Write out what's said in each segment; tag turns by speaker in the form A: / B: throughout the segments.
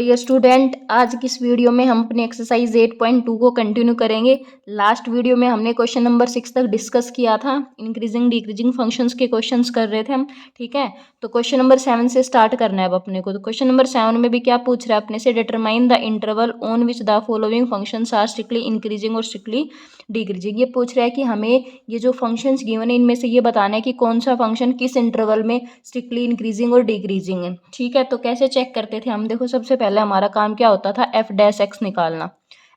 A: Dear student, आज की इस वीडियो में हम अपनी एक्सरसाइज 8.2 को कंटिन्यू करेंगे। लास्ट वीडियो में हमने क्वेश्चन नंबर 6 तक डिस्कस किया था। इंक्रीजिंग डिक्रीजिंग फंक्शंस के क्वेश्चंस कर रहे थे हम। ठीक है, तो क्वेश्चन नंबर 7 से स्टार्ट करना है अब अपने को। तो क्वेश्चन नंबर 7 में भी क्या पूछ रहा है अपने से, determine the interval on which the following functions are strictly increasing और स्ट्रिक्टली डिक्रीजिंग। ये पूछ रहा है कि हमें ये जो फंक्शंस गिवन है इनमें से ये बताना है कि कौन सा फंक्शन किस इंटरवल में स्ट्रिक्टली इंक्रीजिंग और डिक्रीजिंग है। ठीक है, तो कैसे चेक करते थे हम, देखो सबसे पहले हमारा काम क्या होता था, एफ डैश एक्स निकालना,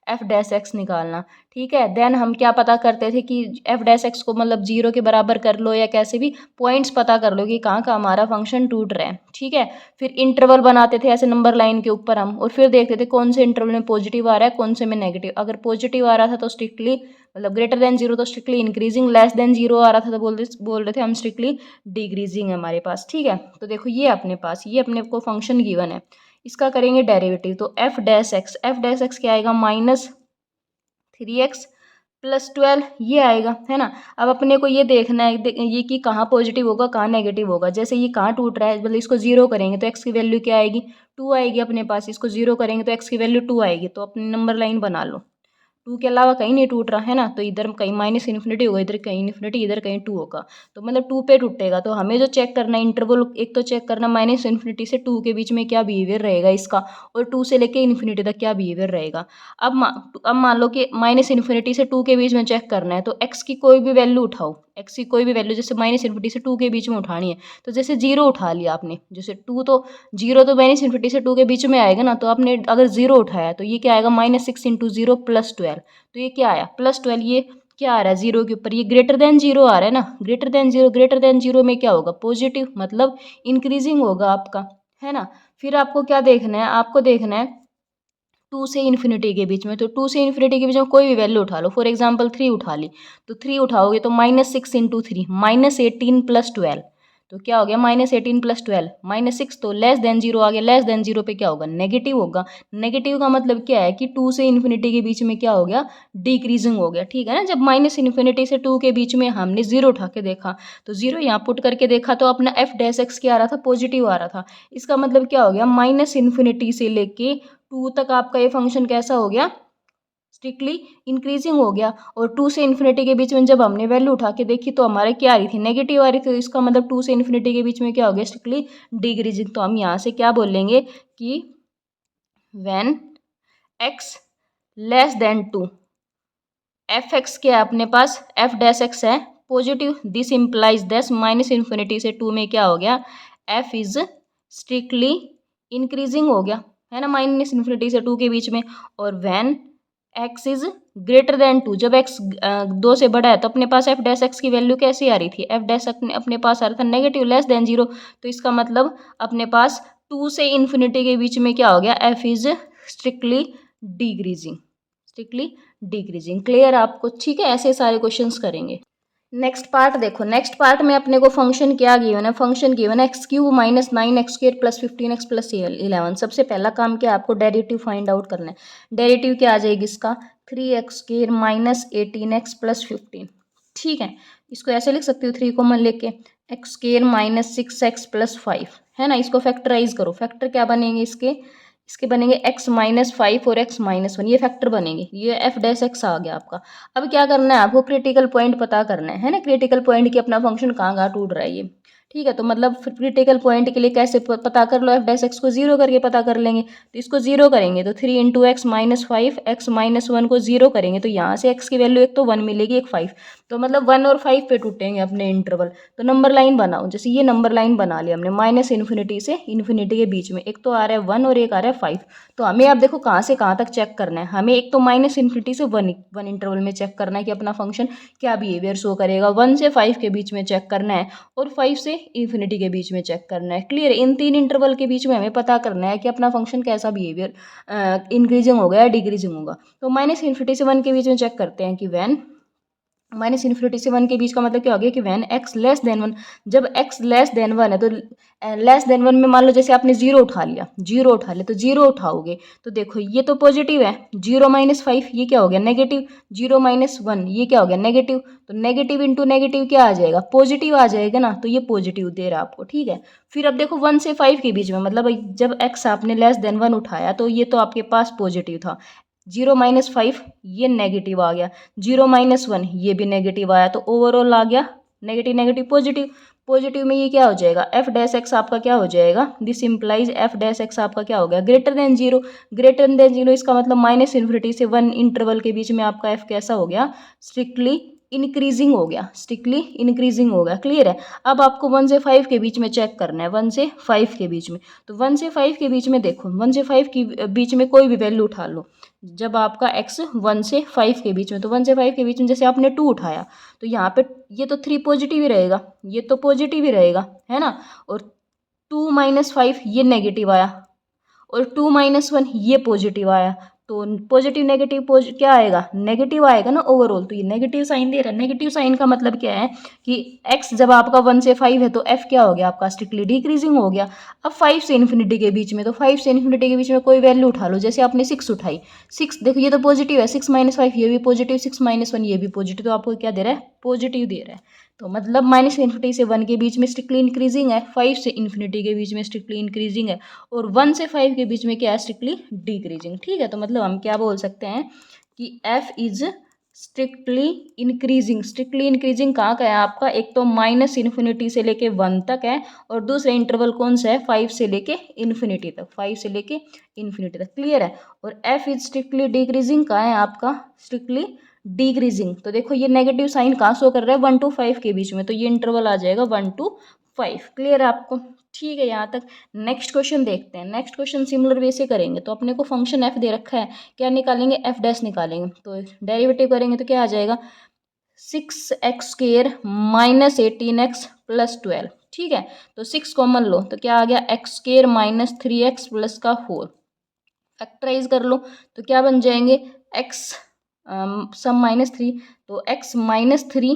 A: एफ डैश एक्स निकालना। ठीक है, देन हम क्या पता करते थे कि एफ डैश एक्स को मतलब जीरो के बराबर कर लो या कैसे भी पॉइंट्स पता कर लो कि कहाँ का हमारा फंक्शन टूट रहा है। ठीक है, फिर इंटरवल बनाते थे ऐसे नंबर लाइन के ऊपर हम, और फिर देखते थे कौन से इंटरवल में पॉजिटिव आ रहा है कौन से में नेगेटिव। अगर पॉजिटिव आ रहा था तो स्ट्रिक्टली मतलब ग्रेटर देन जीरो तो strictly increasing, less than zero आ रहा था तो बोल रहे थे हम स्ट्रिक्टली डिक्रीजिंग है हमारे पास। ठीक है, तो देखो ये अपने पास ये अपने को फंक्शन गिवन है, इसका करेंगे डेरिवेटिव। तो एफ डैश एक्स क्या आएगा, -3x + 12 ये आएगा, है ना। अब अपने को ये देखना है ये कि कहाँ पॉजिटिव होगा कहाँ नेगेटिव होगा। जैसे ये कहाँ टूट रहा है, मतलब इसको जीरो करेंगे तो एक्स की वैल्यू क्या आएगी, 2 आएगी अपने पास। इसको जीरो करेंगे तो एक्स की वैल्यू 2 आएगी। तो अपनी नंबर लाइन बना लो, 2 के अलावा कहीं नहीं टूट रहा है ना, तो इधर कहीं माइनस इन्फिनिटी होगा, इधर कहीं इन्फिनिटी, इधर कहीं 2 होगा, तो मतलब 2 पे टूटेगा। तो हमें जो चेक करना है इंटरवल, एक तो चेक करना माइनस इन्फिनिटी से 2 के बीच में क्या बिहेवियर रहेगा इसका, और 2 से लेके इन्फिनिटी तक क्या बिहेवियर रहेगा। अब मान लो कि माइनस इन्फिनिटी से 2 के बीच में चेक करना है, तो एक्स की कोई भी वैल्यू उठाओ, एक्स की कोई भी वैल्यू, जैसे माइनस इन्फिनिटी से 2 के बीच में उठानी है, तो जैसे जीरो उठा लिया आपने, जैसे 2 तो जीरो तो माइनस इन्फिनिटी से 2 के बीच में आएगा ना, तो आपने अगर जीरो उठाया तो ये क्या आएगा, -6 × 0 + 12। तो ये क्या आया, +12। ये क्या आ रहा है जीरो के ऊपर, ये ग्रेटर देन जीरो आ रहा है ना, ग्रेटर देन जीरो में क्या होगा, पॉजिटिव, मतलब इंक्रीजिंग होगा आपका, है ना। फिर आपको क्या देखना है, आपको देखना है 2 से इन्फिनिटी के बीच में। तो 2 से इन्फिनिटी के बीच में कोई भी वैल्यू उठा लो, फॉर एग्जांपल 3 उठा ली, तो 3 उठाओगे तो -6 × 3 -18 + 12। तो क्या हो गया, -18 + 12 -6, तो लेस देन जीरो आ गया। लेस देन जीरो पे क्या होगा, नेगेटिव होगा। नेगेटिव का मतलब क्या है कि 2 से इन्फिनिटी के बीच में क्या हो गया, डिक्रीजिंग हो गया। ठीक है ना, जब माइनस इन्फिनिटी से 2 के बीच में हमने जीरो उठा के देखा, तो जीरो यहाँ पुट करके देखा तो अपना एफ डैश एक्स क्या आ रहा था, पॉजिटिव आ रहा था। इसका मतलब क्या हो गया, माइनस इन्फिनिटी से लेके 2 तक आपका ये फंक्शन कैसा हो गया, स्ट्रिक्टली इंक्रीजिंग हो गया। और 2 से इन्फिनिटी के बीच में जब हमने वैल्यू उठा के देखी तो हमारे क्या आ रही थी, नेगेटिव आ रही थी। तो इसका मतलब 2 से इन्फिनिटी के बीच में क्या हो गया, स्ट्रिक्टली डिक्रीजिंग। तो हम यहाँ से क्या बोलेंगे कि when x less then 2, F x क्या है अपने पास, एफ डैश एक्स है positive, this implies that minus infinity से 2 में क्या हो गया, एफ इज स्ट्रिक्टली इंक्रीजिंग हो गया, है ना, माइनस इन्फिनिटी से 2 के बीच में। और when x is greater than 2, जब एक्स 2 से बड़ा है तो अपने पास एफ डैश एक्स की वैल्यू कैसी आ रही थी, एफ डैश अपने पास आ रहा था नेगेटिव, लेस देन जीरो। तो इसका मतलब अपने पास 2 से इन्फिनिटी के बीच में क्या हो गया, F is strictly decreasing, strictly decreasing. Clear आपको, ठीक है। ऐसे सारे क्वेश्चंस करेंगे। नेक्स्ट पार्ट देखो, नेक्स्ट पार्ट में अपने को फंक्शन क्या गिवन है, फंक्शन गिवन है x³ - 9x² + 15x + 11। सबसे पहला काम क्या है, आपको डेरिवेटिव फाइंड आउट करना है। डेरिवेटिव क्या आ जाएगी इसका, 3x² - 18x + 15। ठीक है, इसको ऐसे लिख सकते हो 3 कॉमन लेके, x² - 6x + 5, है ना। इसको फैक्टराइज करो, फैक्टर क्या बनेंगे इसके बनेंगे x - 5 और x - 1, ये फैक्टर बनेंगे। ये एफ डैश एक्स आ गया आपका। अब क्या करना है, आपको क्रिटिकल पॉइंट पता करना है ना, क्रिटिकल पॉइंट की अपना फंक्शन कहाँ कहाँ टूट रहा है ये। ठीक है, तो मतलब क्रिटिकल पॉइंट के लिए कैसे पता कर लो, एफ डैश एक्स को जीरो करके पता कर लेंगे। तो इसको जीरो करेंगे तो 3 × x - 5, x - 1 को जीरो करेंगे तो यहाँ से x की वैल्यू एक तो 1 मिलेगी, एक 5, तो मतलब 1 और 5 पे टूटेंगे अपने इंटरवल। तो नंबर लाइन बनाओ, जैसे ये नंबर लाइन बना लिया हमने, माइनस इन्फिनिटी से इन्फिनिटी के बीच में, एक तो आ रहा है 1 और एक आ रहा है 5। तो हमें अब देखो कहाँ से कहाँ तक चेक करना है, हमें एक तो माइनस इन्फिनिटी से 1 इंटरवल में चेक करना है कि अपना फंक्शन क्या बिहेवियर शो करेगा, 1 से 5 के बीच में चेक करना है, और 5 से इन्फिनिटी के बीच में चेक करना है। क्लियर, इन 3 इंटरवल के बीच में हमें पता करना है कि अपना फंक्शन कैसा बिहेवियर इंक्रीजिंग होगा या डिक्रीजिंग होगा। तो माइनस इन्फिनिटी से 1 के बीच में चेक करते हैं कि व्हेन माइनस इन्फिनिटी से वन के बीच का मतलब क्या हो गया कि when X less than one, जब एक्स लेस देन वन है तो लेस देन वन में मान लो जैसे आपने जीरो उठा लिया, जीरो उठा लिया तो जीरो उठाओगे तो देखो ये तो पॉजिटिव है, जीरो माइनस फाइव ये क्या हो गया नेगेटिव, जीरो माइनस वन ये क्या हो गया नेगेटिव, तो नेगेटिव इंटू नेगेटिव क्या आ जाएगा पॉजिटिव आ जाएगा ना, तो ये पॉजिटिव दे रहा है आपको, ठीक है। फिर अब देखो वन से फाइव के बीच में मतलब जब एक्स आपने लेस देन वन उठाया तो ये तो आपके पास पॉजिटिव था, जीरो माइनस फाइव ये नेगेटिव आ गया, जीरो माइनस वन ये भी नेगेटिव आया, तो ओवरऑल आ गया नेगेटिव नेगेटिव पॉजिटिव, पॉजिटिव में ये क्या हो जाएगा एफ डैश एक्स आपका क्या हो जाएगा, this implies F dash x आपका क्या हो गया greater than zero, greater than zero इसका मतलब माइनस इन्फिनिटी से वन इंटरवल के बीच में आपका एफ कैसा हो गया स्ट्रिक्टली इंक्रीजिंग हो गया, स्ट्रिक्टली इंक्रीजिंग हो गया, क्लियर है। अब आपको वन से फाइव के बीच में चेक करना है, वन से फाइव के बीच में, तो वन से फाइव के बीच में देखो वन से फाइव के बीच में कोई भी वैल्यू उठा लो, जब आपका x वन से फाइव के बीच में, तो वन से फाइव के बीच में जैसे आपने टू उठाया तो यहाँ पे ये तो थ्री पॉजिटिव ही रहेगा, ये तो पॉजिटिव ही रहेगा है ना, और टू माइनस फाइव ये नेगेटिव आया और टू माइनस वन ये पॉजिटिव आया, तो पॉजिटिव नेगेटिव क्या आएगा नेगेटिव आएगा ना ओवरऑल, तो ये नेगेटिव साइन दे रहा है, नेगेटिव साइन का मतलब क्या है कि x जब आपका वन से फाइव है तो f क्या हो गया आपका स्ट्रिक्टली डिक्रीजिंग हो गया। अब फाइव से इन्फिनिटी के बीच में, तो फाइव से इन्फिनिटी के बीच में कोई वैल्यू उठा लो, जैसे आपने सिक्स उठाई, सिक्स देखो ये तो पॉजिटिव है, सिक्स माइनस फाइव ये भी पॉजिटिव, सिक्स माइनस वन ये भी पॉजिटिव, तो आपको क्या दे रहा है पॉजिटिव दे रहा है, तो मतलब माइनस इन्फिनिटी से वन के बीच में स्ट्रिक्टली इंक्रीजिंग है, फाइव से इन्फिनिटी के बीच में स्ट्रिक्टली इंक्रीजिंग है, और वन से फाइव के बीच में क्या है स्ट्रिक्टली डिक्रीजिंग, ठीक है। तो मतलब हम क्या बोल सकते हैं कि f is strictly increasing, strictly increasing कहाँ का है आपका, एक तो माइनस इन्फिनिटी से लेके वन तक है, और दूसरा इंटरवल कौन सा है फाइव से लेके इन्फिनिटी तक, फाइव से लेके इन्फिनिटी तक, क्लियर है। और f इज स्ट्रिक्टली डिक्रीजिंग कहाँ है आपका स्ट्रिक्टली डिक्रीजिंग, तो देखो ये नेगेटिव साइन कहाँ शो कर रहा है वन टू फाइव के बीच में, तो ये इंटरवल आ जाएगा वन टू फाइव, क्लियर है आपको, ठीक है यहाँ तक। नेक्स्ट क्वेश्चन देखते हैं, नेक्स्ट क्वेश्चन सिमिलर वे से करेंगे, तो अपने को फंक्शन एफ दे रखा है, क्या निकालेंगे एफ डैश निकालेंगे, तो डेरिवेटिव करेंगे तो क्या आ जाएगा six x square minus eighteen x plus twelve, ठीक है। तो सिक्स कॉमन लो तो क्या आ गया x square minus three x plus का फोर, फैक्टराइज कर लो तो क्या बन जाएंगे एक्स सम माइनस थ्री, तो एक्स माइनस थ्री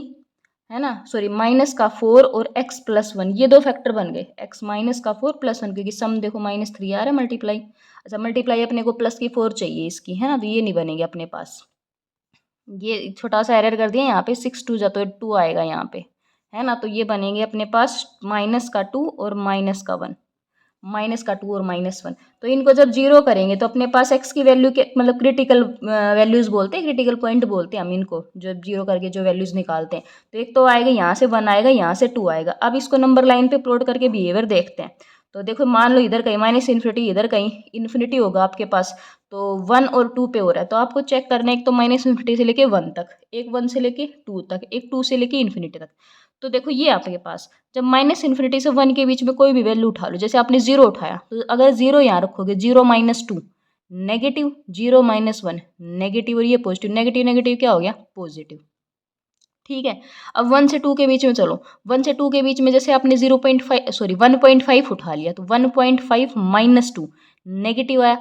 A: है ना, सॉरी माइनस का फोर और एक्स प्लस वन, ये दो फैक्टर बन गए, एक्स माइनस का फोर प्लस वन, क्योंकि सम देखो माइनस थ्री आ रहा है मल्टीप्लाई, अच्छा मल्टीप्लाई अपने को प्लस की फोर चाहिए इसकी है ना, तो ये नहीं बनेगी अपने पास, ये छोटा सा एरर कर दिया यहाँ पे, सिक्स टू जा तो टू आएगा यहाँ पे है ना, तो ये बनेंगे अपने पास माइनस का टू और माइनस का वन, माइनस का टू और माइनस वन, तो इनको जब जीरो करेंगे तो अपने पास एक्स की वैल्यू के मतलब क्रिटिकल वैल्यूज बोलते हैं, क्रिटिकल पॉइंट बोलते हैं हम इनको, जब जीरो करके जो वैल्यूज निकालते हैं, तो एक तो आएगा यहाँ से वन आएगा, यहाँ से टू आएगा। अब इसको नंबर लाइन पे प्लॉट करके बिहेवियर देखते हैं, तो देखो मान लो इधर कहीं माइनस इन्फिनिटी, इधर कहीं इन्फिनिटी होगा आपके पास, तो वन और टू पे हो रहा है, तो आपको चेक करना है एक तो माइनस इन्फिनिटी से लेके वन तक, एक वन से लेके टू तक, एक टू से लेके इन्फिनिटी तक, तो देखो ये आपके पास जब माइनस इन्फिनिटी से वन के बीच में कोई भी वैल्यू उठा लो, जैसे आपने जीरो उठाया तो अगर जीरो यहाँ रखोगे zero minus two negative, zero minus one negative, और ये पॉजिटिव, नेगेटिव नेगेटिव क्या हो गया पॉजिटिव, ठीक है। अब वन से टू के बीच में चलो, वन से टू के बीच में जैसे आपने 0.5 सॉरी 1.5 उठा लिया, तो 1.5 माइनस टू नेगेटिव आया,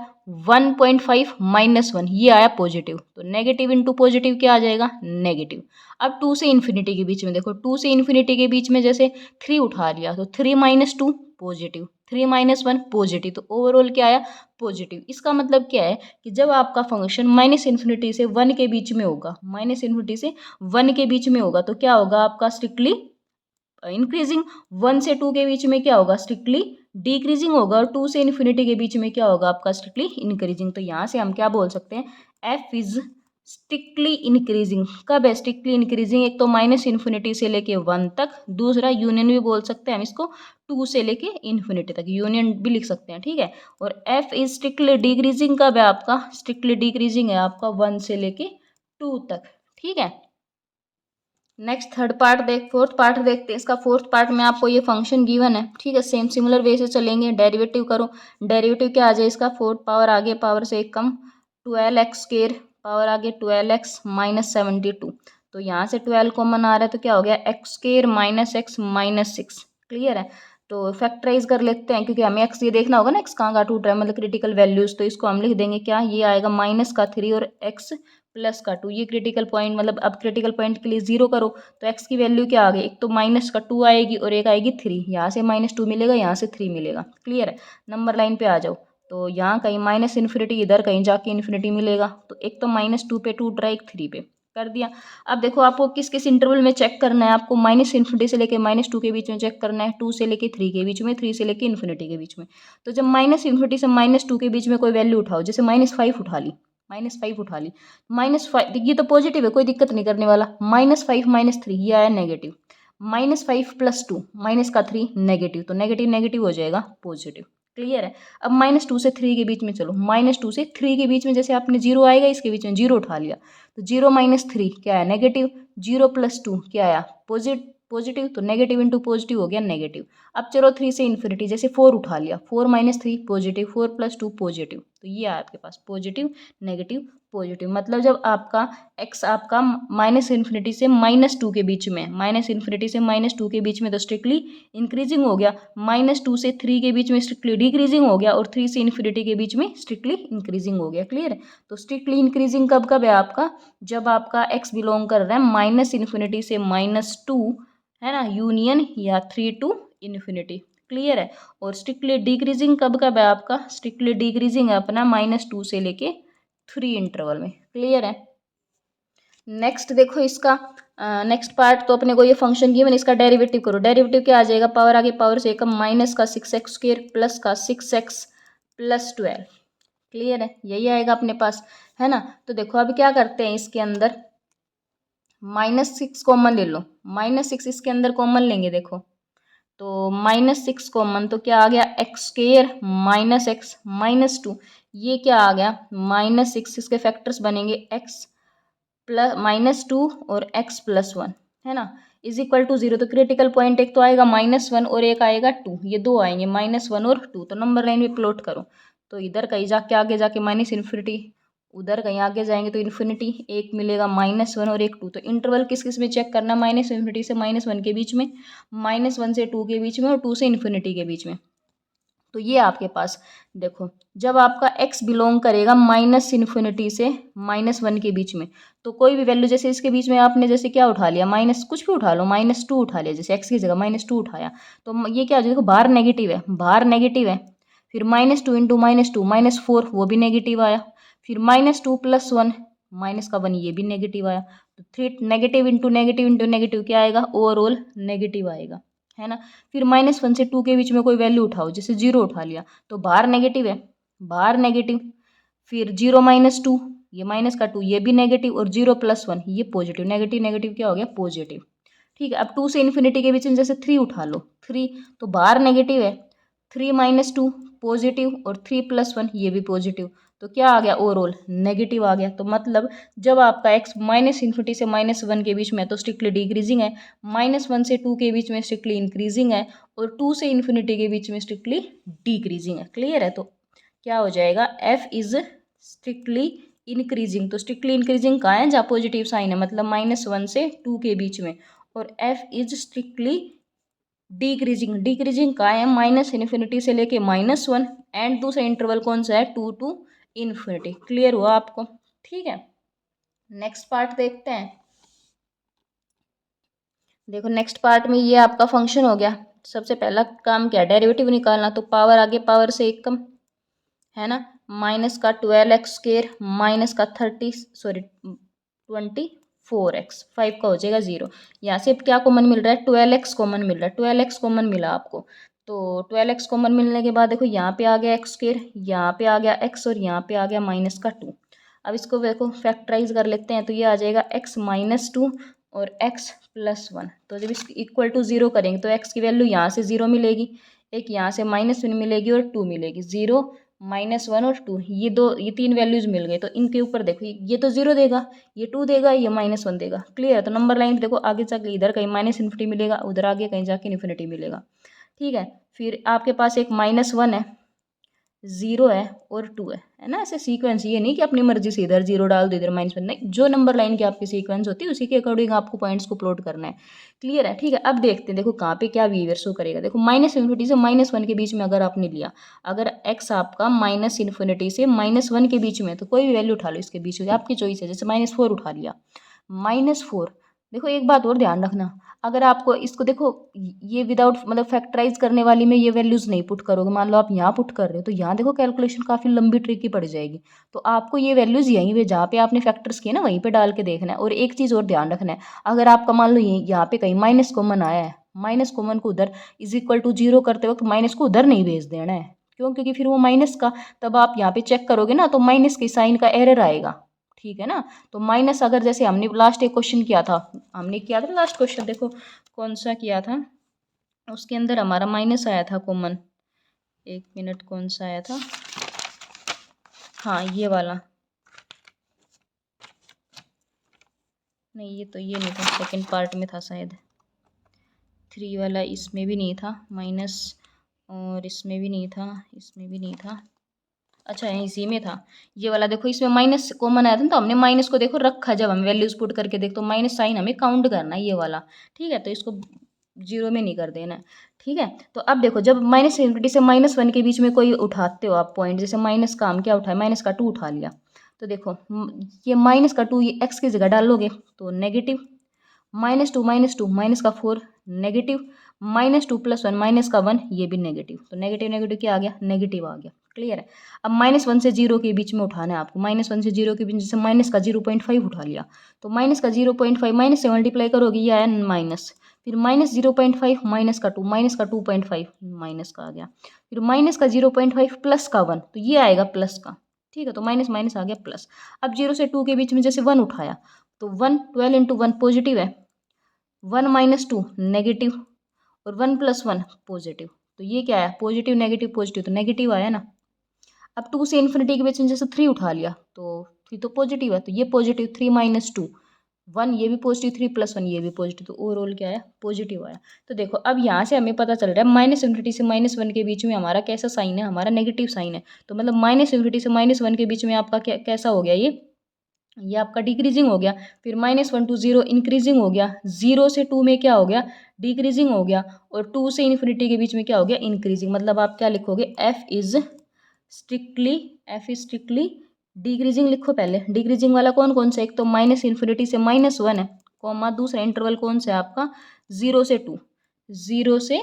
A: 1.5 माइनस वन ये आया पॉजिटिव, तो नेगेटिव इंटू पॉजिटिव क्या आ जाएगा नेगेटिव। अब टू से इन्फिनिटी के बीच में देखो, टू से इन्फिनिटी के बीच में जैसे थ्री उठा लिया, तो three minus two positive, three minus one positive, तो ओवरऑल क्या आया पॉजिटिव। इसका मतलब क्या है कि जब आपका फंक्शन माइनस इन्फिनिटी से वन के बीच में होगा, माइनस इन्फिनिटी से वन के बीच में होगा, तो क्या होगा आपका स्ट्रिक्टली इंक्रीजिंग, वन से टू के बीच में क्या होगा स्ट्रिक्टली डिक्रीजिंग होगा, और टू से इन्फिनिटी के बीच में क्या होगा आपका स्ट्रिक्टली इंक्रीजिंग। तो यहाँ से हम क्या बोल सकते हैं एफ इज स्ट्रिक्टली इंक्रीजिंग। कब है स्ट्रिक्टली इंक्रीजिंग, एक तो माइनस इन्फिनिटी से लेके वन तक, दूसरा यूनियन भी बोल सकते हैं हम इसको, टू से लेके इन्फिनिटी तक यूनियन भी लिख सकते हैं, ठीक है। और एफ इज स्ट्रिक्टली डिक्रीजिंग कब है आपका, स्ट्रिक्टली डिक्रीजिंग है आपका वन से लेके टू तक, ठीक है। Next third part fourth part देखते हैं, इसका फोर्थ पार्ट में आपको ये फंक्शन गिवन है, ठीक है, सेम सिमिलर वे से चलेंगे, डेरिवेटिव करो, डेरिवेटिव क्या आ जाए इसका, फोर्थ पावर आगे पावर से एक कम, 12x स्क्वेयर पावर आगे 12x माइनस 72, तो यहाँ से 12 कॉमन आ रहा है तो क्या हो गया x square minus x minus six, clear है। तो फैक्टराइज कर लेते हैं, क्योंकि हमें एक्स ये देखना होगा ना एक्स कहाँ का टूट रहा है, मतलब क्रिटिकल वैल्यूज, तो इसको हम लिख देंगे क्या, ये आएगा माइनस का थ्री और एक्स प्लस का 2, ये क्रिटिकल पॉइंट मतलब अब क्रिटिकल पॉइंट के लिए 0 करो तो x की वैल्यू क्या आ गई, एक तो माइनस का 2 आएगी और एक आएगी 3, यहाँ से -2 मिलेगा, यहाँ से 3 मिलेगा। क्लियर है, नंबर लाइन पे आ जाओ। तो यहाँ कहीं माइनस इन्फिनिटी, इधर कहीं जाके इन्फिनिटी मिलेगा, तो एक तो -2 पे टूट रहा है, एक 3 पे कर दिया। अब देखो आपको किस किस इंटरवल में चेक करना है, आपको माइनस इन्फिनिटी से लेके -2 के बीच में चेक करना है, 2 से लेके 3 के बीच में, 3 से लेके इन्फिनिटी के बीच में। तो जब माइनस इन्फिनिटी से -2 के बीच में कोई वैल्यू उठाओ, जैसे -5 उठा ली, -5 उठा ली, -5 ये तो पॉजिटिव है, कोई दिक्कत नहीं करने वाला, -5 -3 ये आया नेगेटिव, -5 + 2 माइनस का 3 नेगेटिव, तो नेगेटिव नेगेटिव हो जाएगा पॉजिटिव। क्लियर है। अब -2 से 3 के बीच में चलो, -2 से 3 के बीच में जैसे आपने 0 आएगा, इसके बीच में 0 उठा लिया, तो 0 - 3 क्या है नेगेटिव, 0 + 2 क्या आया पॉजिटिव, तो नेगेटिव इंटू पॉजिटिव हो गया नेगेटिव। अब चलो 3 से इन्फिनिटी, जैसे 4 उठा लिया, 4 - 3 पॉजिटिव, 4 + 2 पॉजिटिव, तो ये है आपके पास पॉजिटिव नेगेटिव पॉजिटिव। मतलब जब आपका x आपका माइनस इन्फिनिटी से -2 के बीच में, माइनस इन्फिनिटी से -2 के बीच में तो स्ट्रिक्टली इंक्रीजिंग हो गया, -2 से 3 के बीच में स्ट्रिक्टली डिक्रीजिंग हो गया, और 3 से इन्फिनिटी के बीच में स्ट्रिक्टली इंक्रीजिंग हो गया। क्लियर है। तो स्ट्रिक्टली इंक्रीजिंग कब कब है आपका, जब आपका x बिलोंग कर रहा है माइनस इन्फिनिटी से -2, है ना, यूनियन या 3 टू इन्फिनिटी। क्लियर है। और स्ट्रिक्टली डिक्रीजिंग कब कब है आपका, स्ट्रिक्टली डिक्रीजिंग है अपना -2 से लेके 3 इंटरवल में। क्लियर है। नेक्स्ट देखो इसका नेक्स्ट पार्ट, तो अपने को ये फंक्शन गिवन, इसका डेरिवेटिव करो। डेरिवेटिव क्या आ जाएगा, पावर आगे पावर से कम, माइनस का 6x² प्लस का 6x + 12। क्लियर है, यही आएगा अपने पास, है ना। तो देखो अब क्या करते हैं, इसके अंदर -6 कॉमन ले लो, -6 इसके अंदर कॉमन लेंगे देखो, तो -6 कॉमन, तो क्या आ गया x² - x -2, ये क्या आ गया -6, इसके फैक्टर्स बनेंगे x -2 और x + 1, है ना, इज इक्वल टू 0। तो क्रिटिकल पॉइंट एक तो आएगा -1 और एक आएगा 2, ये दो आएंगे -1 और 2। तो नंबर लाइन में प्लॉट करो, तो इधर कहीं जाके आगे जाके माइनस इन्फिनिटी, उधर कहीं आगे जाएंगे तो इन्फिनिटी, एक मिलेगा -1 और एक 2। तो इंटरवल किस किस में चेक करना, माइनस इन्फिनिटी से -1 के बीच में, -1 से 2 के बीच में, और 2 से इन्फिनिटी के बीच में। तो ये आपके पास देखो, जब आपका x बिलोंग करेगा माइनस इन्फिनिटी से -1 के बीच में, तो कोई भी वैल्यू, जैसे इसके बीच में आपने जैसे क्या उठा लिया, माइनस कुछ भी उठा लो, -2 उठा लिया, जैसे x की जगह -2 उठाया, तो ये क्या हो जाएगा, देखो बाहर नेगेटिव है, बाहर नेगेटिव है, फिर -2 इंटू -2 -4, वो भी नेगेटिव आया, फिर -2 + 1 -1, ये भी नेगेटिव आया। तो 3 नेगेटिव इंटू नेगेटिव क्या आएगा, ओवरऑल नेगेटिव आएगा, है ना। फिर -1 से 2 के बीच में कोई वैल्यू उठाओ, जैसे 0 उठा लिया, तो बाहर नेगेटिव है, बाहर नेगेटिव, फिर 0 - 2, ये माइनस का 2, ये भी नेगेटिव, और 0 + 1 ये पॉजिटिव, नेगेटिव नेगेटिव क्या हो गया पॉजिटिव। ठीक है। अब 2 से इन्फिनिटी के बीच में जैसे 3 उठा लो, 3, तो बाहर नेगेटिव है, 3 - 2 पॉजिटिव, और 3 + 1 ये भी पॉजिटिव, तो क्या आ गया ओवरऑल नेगेटिव आ गया। तो मतलब जब आपका x माइनस इन्फिनिटी से -1 के बीच में है तो स्ट्रिक्टली डिक्रीजिंग है, -1 से 2 के बीच में स्ट्रिक्टली इंक्रीजिंग है, और 2 से इन्फिनिटी के बीच में स्ट्रिक्टली डिक्रीजिंग है। क्लियर है। तो क्या हो जाएगा, f इज स्ट्रिक्टली इंक्रीजिंग। तो स्ट्रिक्टली इंक्रीजिंग कहाँ है, जहाँ पॉजिटिव साइन है, मतलब -1 से 2 के बीच में, और f is strictly decreasing. Decreasing कहाँ है, माइनस इन्फिनिटी से लेके -1, एंड दूसरा इंटरवल कौन सा है, 2 टू इन्फिनिटी। क्लियर हुआ आपको। ठीक है। नेक्स्ट पार्ट देखते हैं। देखो नेक्स्ट पार्ट में ये आपका फंक्शन हो गया। सबसे पहला काम क्या है, डेरिवेटिव निकालना, तो पावर आगे पावर से एक कम, है ना, माइनस का 12x² माइनस का 24x, 5 का हो जाएगा 0। यहाँ से क्या कॉमन मिल रहा है, 12x कॉमन मिल रहा है, 12x कॉमन मिला आपको। तो 12x कॉमन मिलने के बाद देखो यहाँ पे आ गया x², यहाँ पे आ गया x, और यहाँ पे आ गया -2। अब इसको देखो फैक्टराइज कर लेते हैं, तो ये आ जाएगा x - 2 और x + 1। तो जब इसको इक्वल टू 0 करेंगे तो x की वैल्यू यहाँ से 0 मिलेगी, एक यहाँ से -1 मिलेगी, और 2 मिलेगी, 0 -1 और 2, ये 3 वैल्यूज मिल गए। तो इनके ऊपर देखो, ये तो 0 देगा, ये 2 देगा, ये -1 देगा। क्लियर है। तो नंबर लाइन देखो, आगे जाके इधर कहीं माइनस इन्फिनिटी मिलेगा, उधर आगे कहीं जाके इन्फिनिटी मिलेगा। ठीक है। फिर आपके पास एक -1 है, 0 है और 2 है ना। ऐसे सीक्वेंस, ये नहीं कि अपनी मर्जी से इधर 0 डाल दो इधर -1, नहीं, जो नंबर लाइन की आपकी सीक्वेंस होती है उसी के अकॉर्डिंग आपको पॉइंट्स को प्लॉट करना है। क्लियर है, ठीक है। अब देखते हैं, देखो कहाँ पे क्या बिहेवियर शो करेगा। देखो -∞ से -1 के बीच में अगर आपने लिया, अगर x आपका -∞ से -1 के बीच में, तो कोई भी वैल्यू उठा लो इसके बीच में, आपकी चॉइस है। जैसे -4 उठा लिया, -4। देखो एक बात और ध्यान रखना, अगर आपको इसको देखो, ये विदाउट मतलब फैक्टराइज करने वाली में ये वैल्यूज़ नहीं पुट करोगे, मान लो आप यहाँ पुट कर रहे हो, तो यहाँ देखो कैलकुलेशन काफ़ी लंबी ट्रिकी पड़ जाएगी। तो आपको ये वैल्यूज़ यहीं पे जहाँ पे आपने फैक्टर्स किए ना वहीं पे डाल के देखना है। और एक चीज़ और ध्यान रखना है, अगर आपका मान लो यहाँ पे कहीं माइनस कॉमन आया है, माइनस कॉमन को उधर =0 करते वक्त माइनस को उधर नहीं भेज देना है। क्यों? क्योंकि फिर वो माइनस का, तब आप यहाँ पे चेक करोगे ना तो माइनस के साइन का एरर आएगा, ठीक है ना। तो माइनस, अगर जैसे हमने लास्ट एक क्वेश्चन किया था, हमने किया था लास्ट क्वेश्चन, देखो कौन सा किया था, उसके अंदर हमारा माइनस आया था कॉमन। एक मिनट, कौन सा आया था, हाँ ये वाला, नहीं ये तो ये नहीं था, सेकंड पार्ट में था शायद, 3 वाला, इसमें भी नहीं था माइनस, और इसमें भी नहीं था, इसमें भी नहीं था, अच्छा इसी में था ये वाला। देखो इसमें माइनस कॉमन आया था ना, तो हमने माइनस को देखो रखा, जब हम वैल्यूज पुट करके देखो तो माइनस साइन हमें काउंट करना है ये वाला, ठीक है। तो इसको 0 में नहीं कर देना, ठीक है। तो अब देखो, जब -∞ से -1 के बीच में कोई उठाते हो आप पॉइंट, जैसे माइनस का हम क्या उठाए, माइनस का 2 उठा लिया, तो देखो ये माइनस का 2 ये x की जगह डालोगे तो नेगेटिव, -2 -2 माइनस का 4 नेगेटिव, -2 + 1 माइनस का 1 ये भी नेगेटिव, तो नेगेटिव नेगेटिव क्या आ गया, नेगेटिव आ गया। क्लियर है। अब -1 से 0 के बीच में उठाना है आपको, -1 से 0 के बीच, जैसे माइनस का 0.5 उठा लिया, तो माइनस का 0.5 माइनस से मल्टीप्लाई करोगे ये आया माइनस, फिर -0.5 माइनस का 2 माइनस का 2.5 माइनस का आ गया, फिर माइनस का 0.5 प्लस का 1 तो ये आएगा प्लस का, ठीक है। तो माइनस माइनस आ गया प्लस। अब 0 से 2 के बीच में जैसे 1 उठाया, तो 1 12 × 1 पॉजिटिव है, 1 - 2 नेगेटिव, और 1 + 1 पॉजिटिव, तो ये क्या है, पॉजिटिव नेगेटिव पॉजिटिव, तो नेगेटिव आया ना। अब 2 से इन्फिनिटी के बीच में जैसे 3 उठा लिया, तो 3 तो पॉजिटिव है, तो ये पॉजिटिव, 3 - 2 1 ये भी पॉजिटिव, 3 + 1 ये भी पॉजिटिव, तो ओवरऑल क्या आया, पॉजिटिव आया। तो देखो अब यहाँ से हमें पता चल रहा है -∞ से -1 के बीच में हमारा कैसा साइन है, हमारा नेगेटिव साइन है। तो मतलब -∞ से -1 के बीच में आपका कैसा हो गया, ये आपका डिक्रीजिंग हो गया। फिर -1 to 0 इंक्रीजिंग हो गया, 0 से 2 में क्या हो गया, डिक्रीजिंग हो गया, और 2 से इन्फिनिटी के बीच में क्या हो गया, इंक्रीजिंग। मतलब आप क्या लिखोगे, एफ इज स्ट्रिक्टली डिक्रीजिंग लिखो। पहले डिक्रीजिंग वाला कौन कौन सा, एक तो -∞ से -1 है, कॉमा दूसरा इंटरवल कौन सा है आपका, 0 से 2, 0 से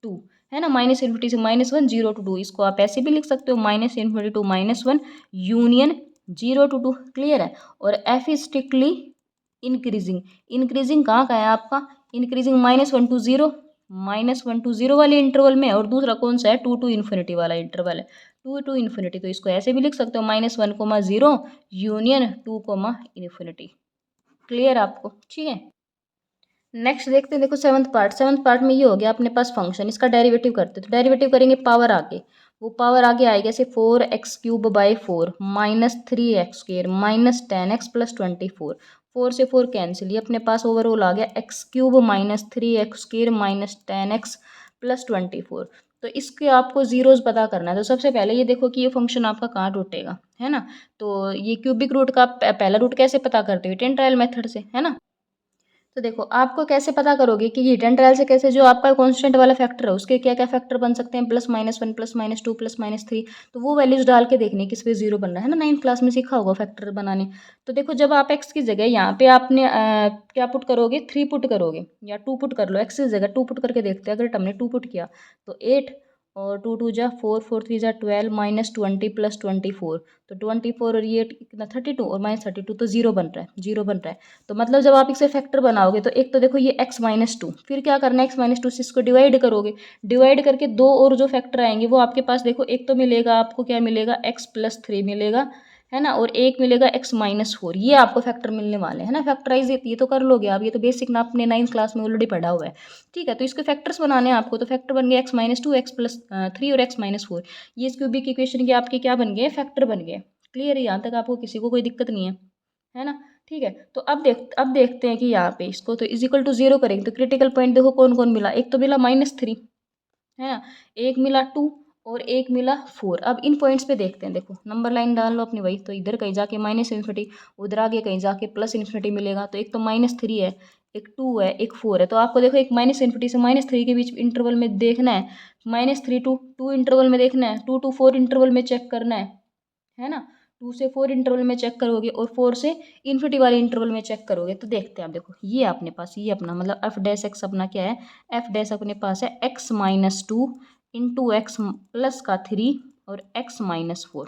A: 2 है ना, -∞ से -1 0 to 2, इसको आप ऐसे भी लिख सकते हो, -∞ to -1 यूनियन 0 to 2। क्लियर है। और F is strictly increasing, increasing कहाँ का है आपका, इंक्रीजिंग -1 to 0, -1 to 0 वाले इंटरवल में, और दूसरा कौन सा है, 2 to ∞ वाला इंटरवल है, 2 to ∞। तो इसको ऐसे भी लिख सकते हो, -1, 0 यूनियन 2, ∞। क्लियर आपको, ठीक है। नेक्स्ट देखते हैं, देखो सेवंथ पार्ट में ये हो गया अपने पास फंक्शन, इसका डेरिवेटिव करते हैं। तो डेरिवेटिव करेंगे पावर आगे, वो पावर आगे आएगी ऐसे 4x³ / 4 -3x² -10x + 24, 4 से 4 कैंसिल, ये अपने पास ओवरऑल आ गया x³ -3x² -10x + 24। तो इसके आपको जीरोस पता करना है। तो सबसे पहले ये देखो कि ये फंक्शन आपका कहाँ टूटेगा, है ना। तो ये क्यूबिक रूट का पहला रूट कैसे पता करते हो, टेन मेथड से, है ना। तो देखो आपको कैसे पता करोगे कि हिडन ट्रायल से, कैसे, जो आपका कांस्टेंट वाला फैक्टर है उसके क्या क्या फैक्टर बन सकते हैं, +-1 +-2 +-3, तो वो वैल्यूज डाल के देखनी किस पे जीरो बन रहा है ना। 9th क्लास में सीखा होगा फैक्टर बनाने। तो देखो जब आप एक्स की जगह यहाँ पे आपने क्या पुट करोगे, 3 पुट करोगे या 2 पुट कर लो, एक्स की जगह 2 पुट करके देखते हैं। अगर हमने 2 पुट किया तो 8 और 2 2 जा 4 4 3 जा 12 -20 + 24, तो 24 और ये कितना 32 और -32, तो जीरो बन रहा है, जीरो बन रहा है। तो मतलब जब आप इसे फैक्टर बनाओगे तो एक तो देखो ये x-2, फिर क्या करना है, x-2 से इसको डिवाइड करोगे, डिवाइड करके दो और जो फैक्टर आएंगे वो आपके पास देखो, एक तो मिलेगा आपको क्या मिलेगा, x + 3 मिलेगा, है ना, और एक मिलेगा x-4, ये आपको फैक्टर मिलने वाले हैं ना। फैक्टराइज ये तो कर लोगे आप, ये तो बेसिक ना आपने 9th क्लास में ऑलरेडी पढ़ा हुआ है, ठीक है। तो इसके फैक्टर्स बनाने हैं आपको, तो फैक्टर बन गए x-2 x + 3 और x-4, ये इस क्यूबिक इक्वेशन के आपके क्या बन गए, फैक्टर बन गए। क्लियर है, यहाँ तक आपको किसी को कोई दिक्कत नहीं है ना, ठीक है। तो अब देखते हैं कि यहाँ पे इसको तो = 0 करेंगे, तो क्रिटिकल पॉइंट देखो कौन कौन मिला, एक तो मिला -3, है ना, एक मिला 2 और एक मिला 4। अब इन पॉइंट्स पे देखते हैं, देखो नंबर लाइन डाल लो अपनी वही, तो इधर कहीं जाके माइनस इन्फिनिटी, उधर आगे कहीं जाके प्लस इन्फिनिटी मिलेगा। तो एक तो -3 है, एक 2 है, एक 4 है। तो आपको देखो एक माइनस इन्फिनिटी से -3 के बीच इंटरवल में देखना है, -3 टू 2 इंटरवल में देखना है, 2 to 4 इंटरवल में चेक करना है ना। 2 से 4 इंटरवल में चेक करोगे और 4 से इन्फिनिटी वाले इंटरवल में चेक करोगे। तो देखते हैं आप, देखो ये अपने पास, ये अपना मतलब एफ डैश एक्स अपना क्या है, एफ डैश अपने पास है x-2 इंटू एक्स प्लस का 3 और x-4।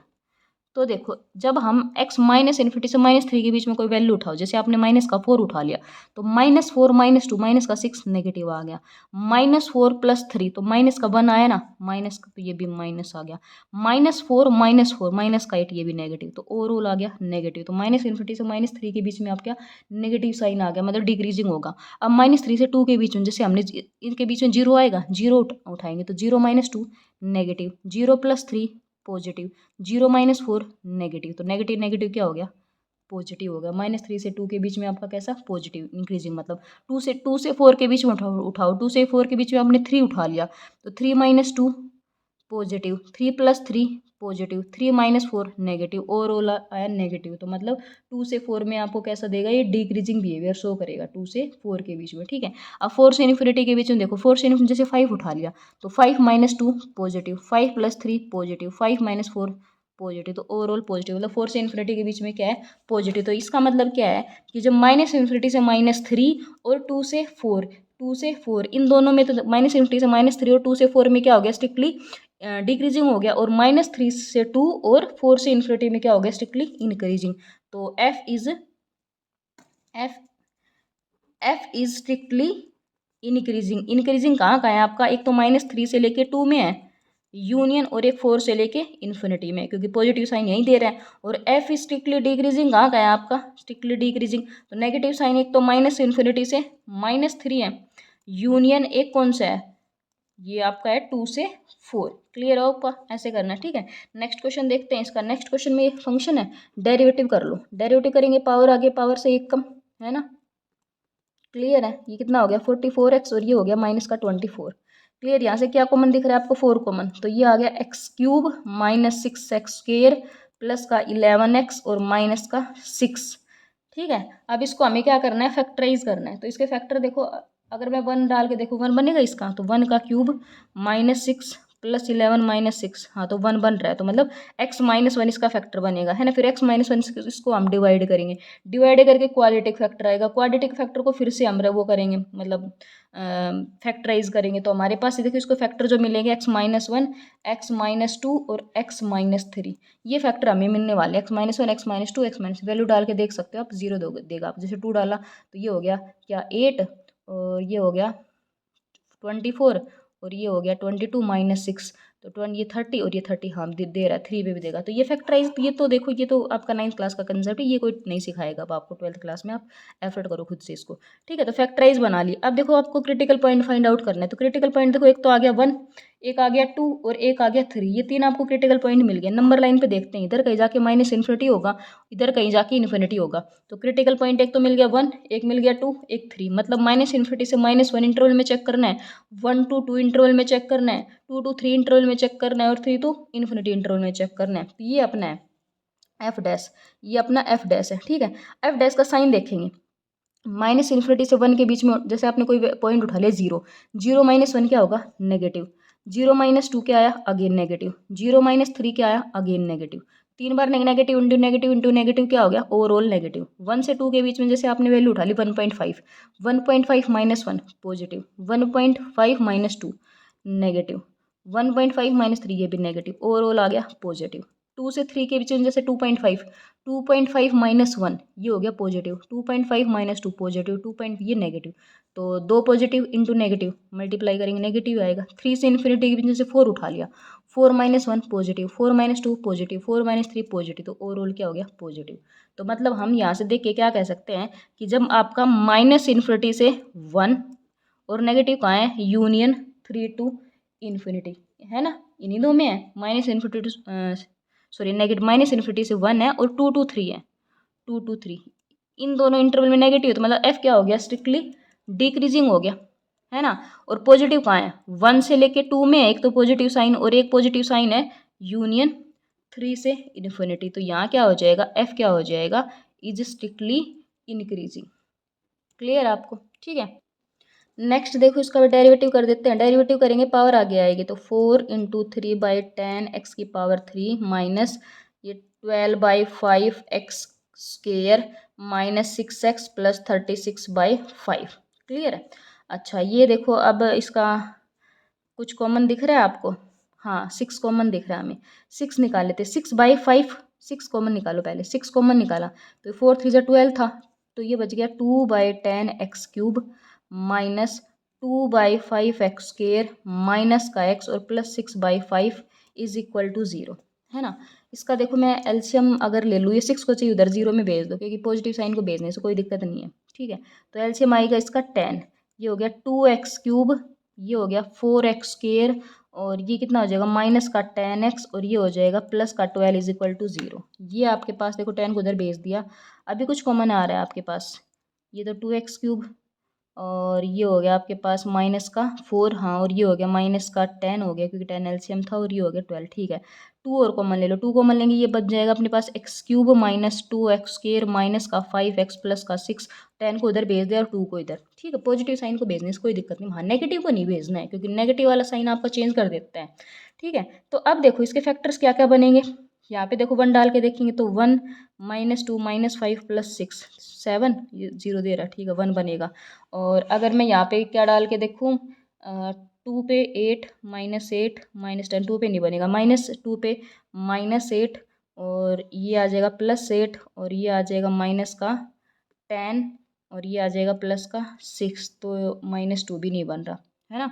A: तो देखो जब हम x माइनस इन्फिनिटी से -3 के बीच में कोई वैल्यू उठाओ, जैसे आपने -4 उठा लिया, तो -4 -2 -6 नेगेटिव आ गया, -4 + 3 तो माइनस का 1 आया ना, माइनस का, तो ये भी माइनस आ गया, -4 -4 -8 ये भी नेगेटिव, तो ओवरऑल आ गया नेगेटिव। तो माइनस इन्फिनिटी से -3 के बीच में आप क्या, नेगेटिव साइन आ गया, मतलब डिक्रीजिंग होगा। अब -3 से 2 के बीच में, जैसे हमने इनके बीच में 0 आएगा, 0 उठाएंगे तो 0 - 2 नेगेटिव, 0 + 3 पॉजिटिव, 0 - 4 नेगेटिव। तो नेगेटिव नेगेटिव क्या हो गया, पॉजिटिव हो गया। -3 से 2 के बीच में आपका कैसा, पॉजिटिव इंक्रीजिंग, मतलब 2 से 4 के बीच में उठाओ 2 से 4 के बीच में आपने 3 उठा लिया, तो 3 - 2 पॉजिटिव, 3 + 3 पॉजिटिव, 3 - 4 नेगेटिव, ओवरऑल आया नेगेटिव। तो मतलब 2 से 4 में आपको कैसा देगा, ये डिक्रीजिंग बिहेवियर शो करेगा 2 से 4 के बीच में, ठीक है। अब 4 से इन्फिनिटी के बीच में देखो, 4 से इन्फिनिटी जैसे 5 उठा लिया, तो 5 - 2 पॉजिटिव, 5 + 3 पॉजिटिव, 5 - 4 पॉजिटिव, तो ओवरऑल पॉजिटिव, मतलब 4 से इन्फिनिटी के बीच में क्या है, पॉजिटिव। तो इसका मतलब क्या है कि जब माइनस इन्फिनिटी से -3 और 2 से 4 इन दोनों में, तो माइनस इन्फिनिटी से -3 और 2 से 4 में क्या हो गया, स्ट्रिक्टली डिक्रीजिंग हो गया, और -3 से 2 और 4 से इन्फिनिटी में क्या हो गया, स्ट्रिक्टली इंक्रीजिंग। तो F F is strictly increasing. Increasing कहाँ का है आपका, एक तो -3 से लेके 2 में है यूनियन, और एक 4 से लेके इन्फिनिटी में, क्योंकि पॉजिटिव साइन यहीं दे रहा है। और एफ स्ट्रिक्टली डिक्रीजिंग कहाँ का है आपका, स्ट्रिक्टली डिक्रीजिंग, तो नेगेटिव साइन एक तो माइनस इन्फिनिटी से -3 है यूनियन, एक कौन सा है, ये आपका है 2 से 4। क्लियर हो आपका, ऐसे करना है, ठीक है। नेक्स्ट क्वेश्चन देखते हैं इसका। नेक्स्ट क्वेश्चन में एक फंक्शन है, डेरिवेटिव कर लो, डेरिवेटिव करेंगे पावर आगे पावर से एक कम, है ना। क्लियर है, ये कितना हो गया 44x, और ये हो गया -24। क्लियर, यहाँ से क्या कॉमन दिख रहा है आपको, 4 कॉमन, तो ये आ गया x³ -6x² प्लस का 11x और माइनस का 6। ठीक है, अब इसको हमें क्या करना है, फैक्टराइज करना है। तो इसके फैक्टर देखो, अगर मैं 1 डाल के देखो 1 बनेगा इसका, तो 1 का क्यूब -6 + 11 -6, हाँ तो 1 बन रहा है, तो मतलब x-1 इसका फैक्टर बनेगा, है ना। फिर x-1 इसको हम डिवाइड करेंगे, डिवाइड करके क्वाड्रेटिक फैक्टर आएगा, क्वाड्रेटिक फैक्टर को फिर से हम वो करेंगे, मतलब फैक्टराइज करेंगे, तो हमारे पास देखिए इसको फैक्टर जो मिलेंगे x-1 x-2 और x-3, ये फैक्टर हमें मिलने वाले, x-1 x-2 x-, वैल्यू डाल के देख सकते हो आप, 0 देगा आप, जैसे 2 डाला तो ये हो गया क्या 8, और ये हो गया 24, और ये हो गया 22 -6, तो ये 30 और ये 30, हाँ दे रहा है, 3 पे भी देगा। तो ये फैक्टराइज, ये तो देखो ये तो आपका 9th क्लास का कंसेप्ट है, ये कोई नहीं सिखाएगा अब आपको, 12th क्लास में आप एफर्ट करो खुद से इसको, ठीक है। तो फैक्टराइज बना ली। अब देखो आपको क्रिटिकल पॉइंट फाइंड आउट करना है, तो क्रिटिकल पॉइंट देखो, एक तो आ गया 1, एक आ गया 2 और एक आ गया 3, ये 3 आपको क्रिटिकल पॉइंट मिल गए। नंबर लाइन पे देखते हैं, इधर कहीं जाके माइनस इन्फिनिटी होगा, इधर कहीं जाके इन्फिनिटी होगा। तो क्रिटिकल पॉइंट एक तो मिल गया 1, एक मिल गया 2, एक 3, मतलब माइनस इन्फिनिटी से -1 इंटरवल में चेक करना है, 1 to 2 इंटरवल में चेक करना है, 2 to 3 इंटरवल में चेक करना है, और 3 to इन्फिनिटी इंटरवल में चेक करना है। तो ये अपना है एफ डैश, ये अपना एफ डैश है, ठीक है। एफ डैश का साइन देखेंगे, माइनस इन्फिनिटी से 1 के बीच में, जैसे आपने कोई पॉइंट उठा लिया 0, 0 - 1 क्या होगा, नेगेटिव, 0 - 2 क्या आया, अगेन नेगेटिव, 0 - 3 क्या आया, अगेन नेगेटिव, 3 बार negative into negative into negative क्या हो गया, ओवरऑल नेगेटिव। 1 से 2 के बीच में जैसे आपने वैल्यू उठा ली 1.5, 1.5 - 1 पॉजिटिव, 1.5 - 2 नेगेटिव, 1.5 - 3 ये भी नेगेटिव, ओवरऑल आ गया पॉजिटिव। 2 से 3 के बीच में जैसे 2.5, 2.5 - 1 ये हो गया पॉजिटिव, 2.5 - 2 पॉजिटिव, 2 पॉइंट ये नेगेटिव, तो 2 पॉजिटिव इंटू नेगेटिव मल्टीप्लाई करेंगे नेगेटिव आएगा। 3 से इन्फिनिटी के बीच में से 4 उठा लिया, 4 - 1 पॉजिटिव, 4 - 2 पॉजिटिव, 4 - 3 पॉजिटिव, तो ओवरऑल क्या हो गया पॉजिटिव। तो मतलब हम यहाँ से देख के क्या कह सकते हैं कि जब आपका माइनस इन्फिनिटी से 1 और नेगेटिव कहाँ है, यूनियन 3 to इन्फिनिटी, है ना, इन्हीं दो में है। Minus infinity sorry negative, minus infinity से 1 है और 2 to 3 है, 2 to 3 इन दोनों इंटरवल में नेगेटिव, तो मतलब एफ क्या हो गया, स्ट्रिक्टली डिक्रीजिंग हो गया, है ना। और पॉजिटिव कहाँ है, 1 से लेके 2 में है एक तो पॉजिटिव साइन, और एक पॉजिटिव साइन है यूनियन 3 से इन्फिनिटी। तो यहाँ क्या हो जाएगा, एफ क्या हो जाएगा, इज स्ट्रिक्टली इंक्रीजिंग। क्लियर आपको, ठीक है। नेक्स्ट देखो इसका भी डेरिवेटिव कर देते हैं। डेरिवेटिव करेंगे पावर आगे आएगी, तो 4 × 3/10 x की पावर 3 माइनस ये 12/5 x² minus 6x plus 36/5। Clear है। अच्छा ये देखो अब इसका कुछ कॉमन दिख रहा है आपको, हाँ 6 कॉमन दिख रहा है हमें, 6 निकाल लेते, 6/5, 6 कॉमन निकालो पहले, 6 कॉमन निकाला तो 4 3 12 था, तो ये बच गया 2/10 x³ माइनस 2/5 x² माइनस का x और प्लस 6/5 इज इक्वल टू 0, है ना। इसका देखो मैं एलसीएम अगर ले लूँ, ये 6 को चाहिए उधर 0 में भेज दो, क्योंकि पॉजिटिव साइन को भेजने से कोई दिक्कत नहीं है, ठीक है। तो एलसीएम आएगा इसका 10, ये हो गया 2x³, ये हो गया 4x², और ये कितना हो जाएगा माइनस का 10x, और ये हो जाएगा प्लस का 12 इज इक्वल टू 0। ये आपके पास देखो 10 को उधर भेज दिया, अभी कुछ कॉमन आ रहा है आपके पास, ये तो 2x³ और ये हो गया आपके पास माइनस का 4, हाँ, और ये हो गया माइनस का 10 हो गया, क्योंकि 10 एलसीएम था, और ये हो गया 12, ठीक है। 2 और कॉमन ले लो, 2 कॉमन लेंगे, ये बच जाएगा अपने पास x³ माइनस 2x² माइनस का 5x प्लस का 6, 10 को उधर भेज दिया और 2 को इधर, ठीक है। पॉजिटिव साइन को भेजने से कोई दिक्कत नहीं, हाँ नेगेटिव को नहीं भेजना है, क्योंकि नेगेटिव वाला साइन आपका चेंज कर देता है, ठीक है। तो अब देखो इसके फैक्टर्स क्या क्या बनेंगे, यहाँ पे देखो 1 डाल के देखेंगे तो 1 -2 -5 प्लस 6 7, ये 0 दे रहा, ठीक है, 1 बनेगा। और अगर मैं यहाँ पे क्या डाल के देखूँ, 2 पे 8 -8 -10, 2 पे नहीं बनेगा, -2 पे -8, और ये आ जाएगा +8, और ये आ जाएगा माइनस का 10, और ये आ जाएगा प्लस का 6, तो -2 भी नहीं बन रहा, है ना।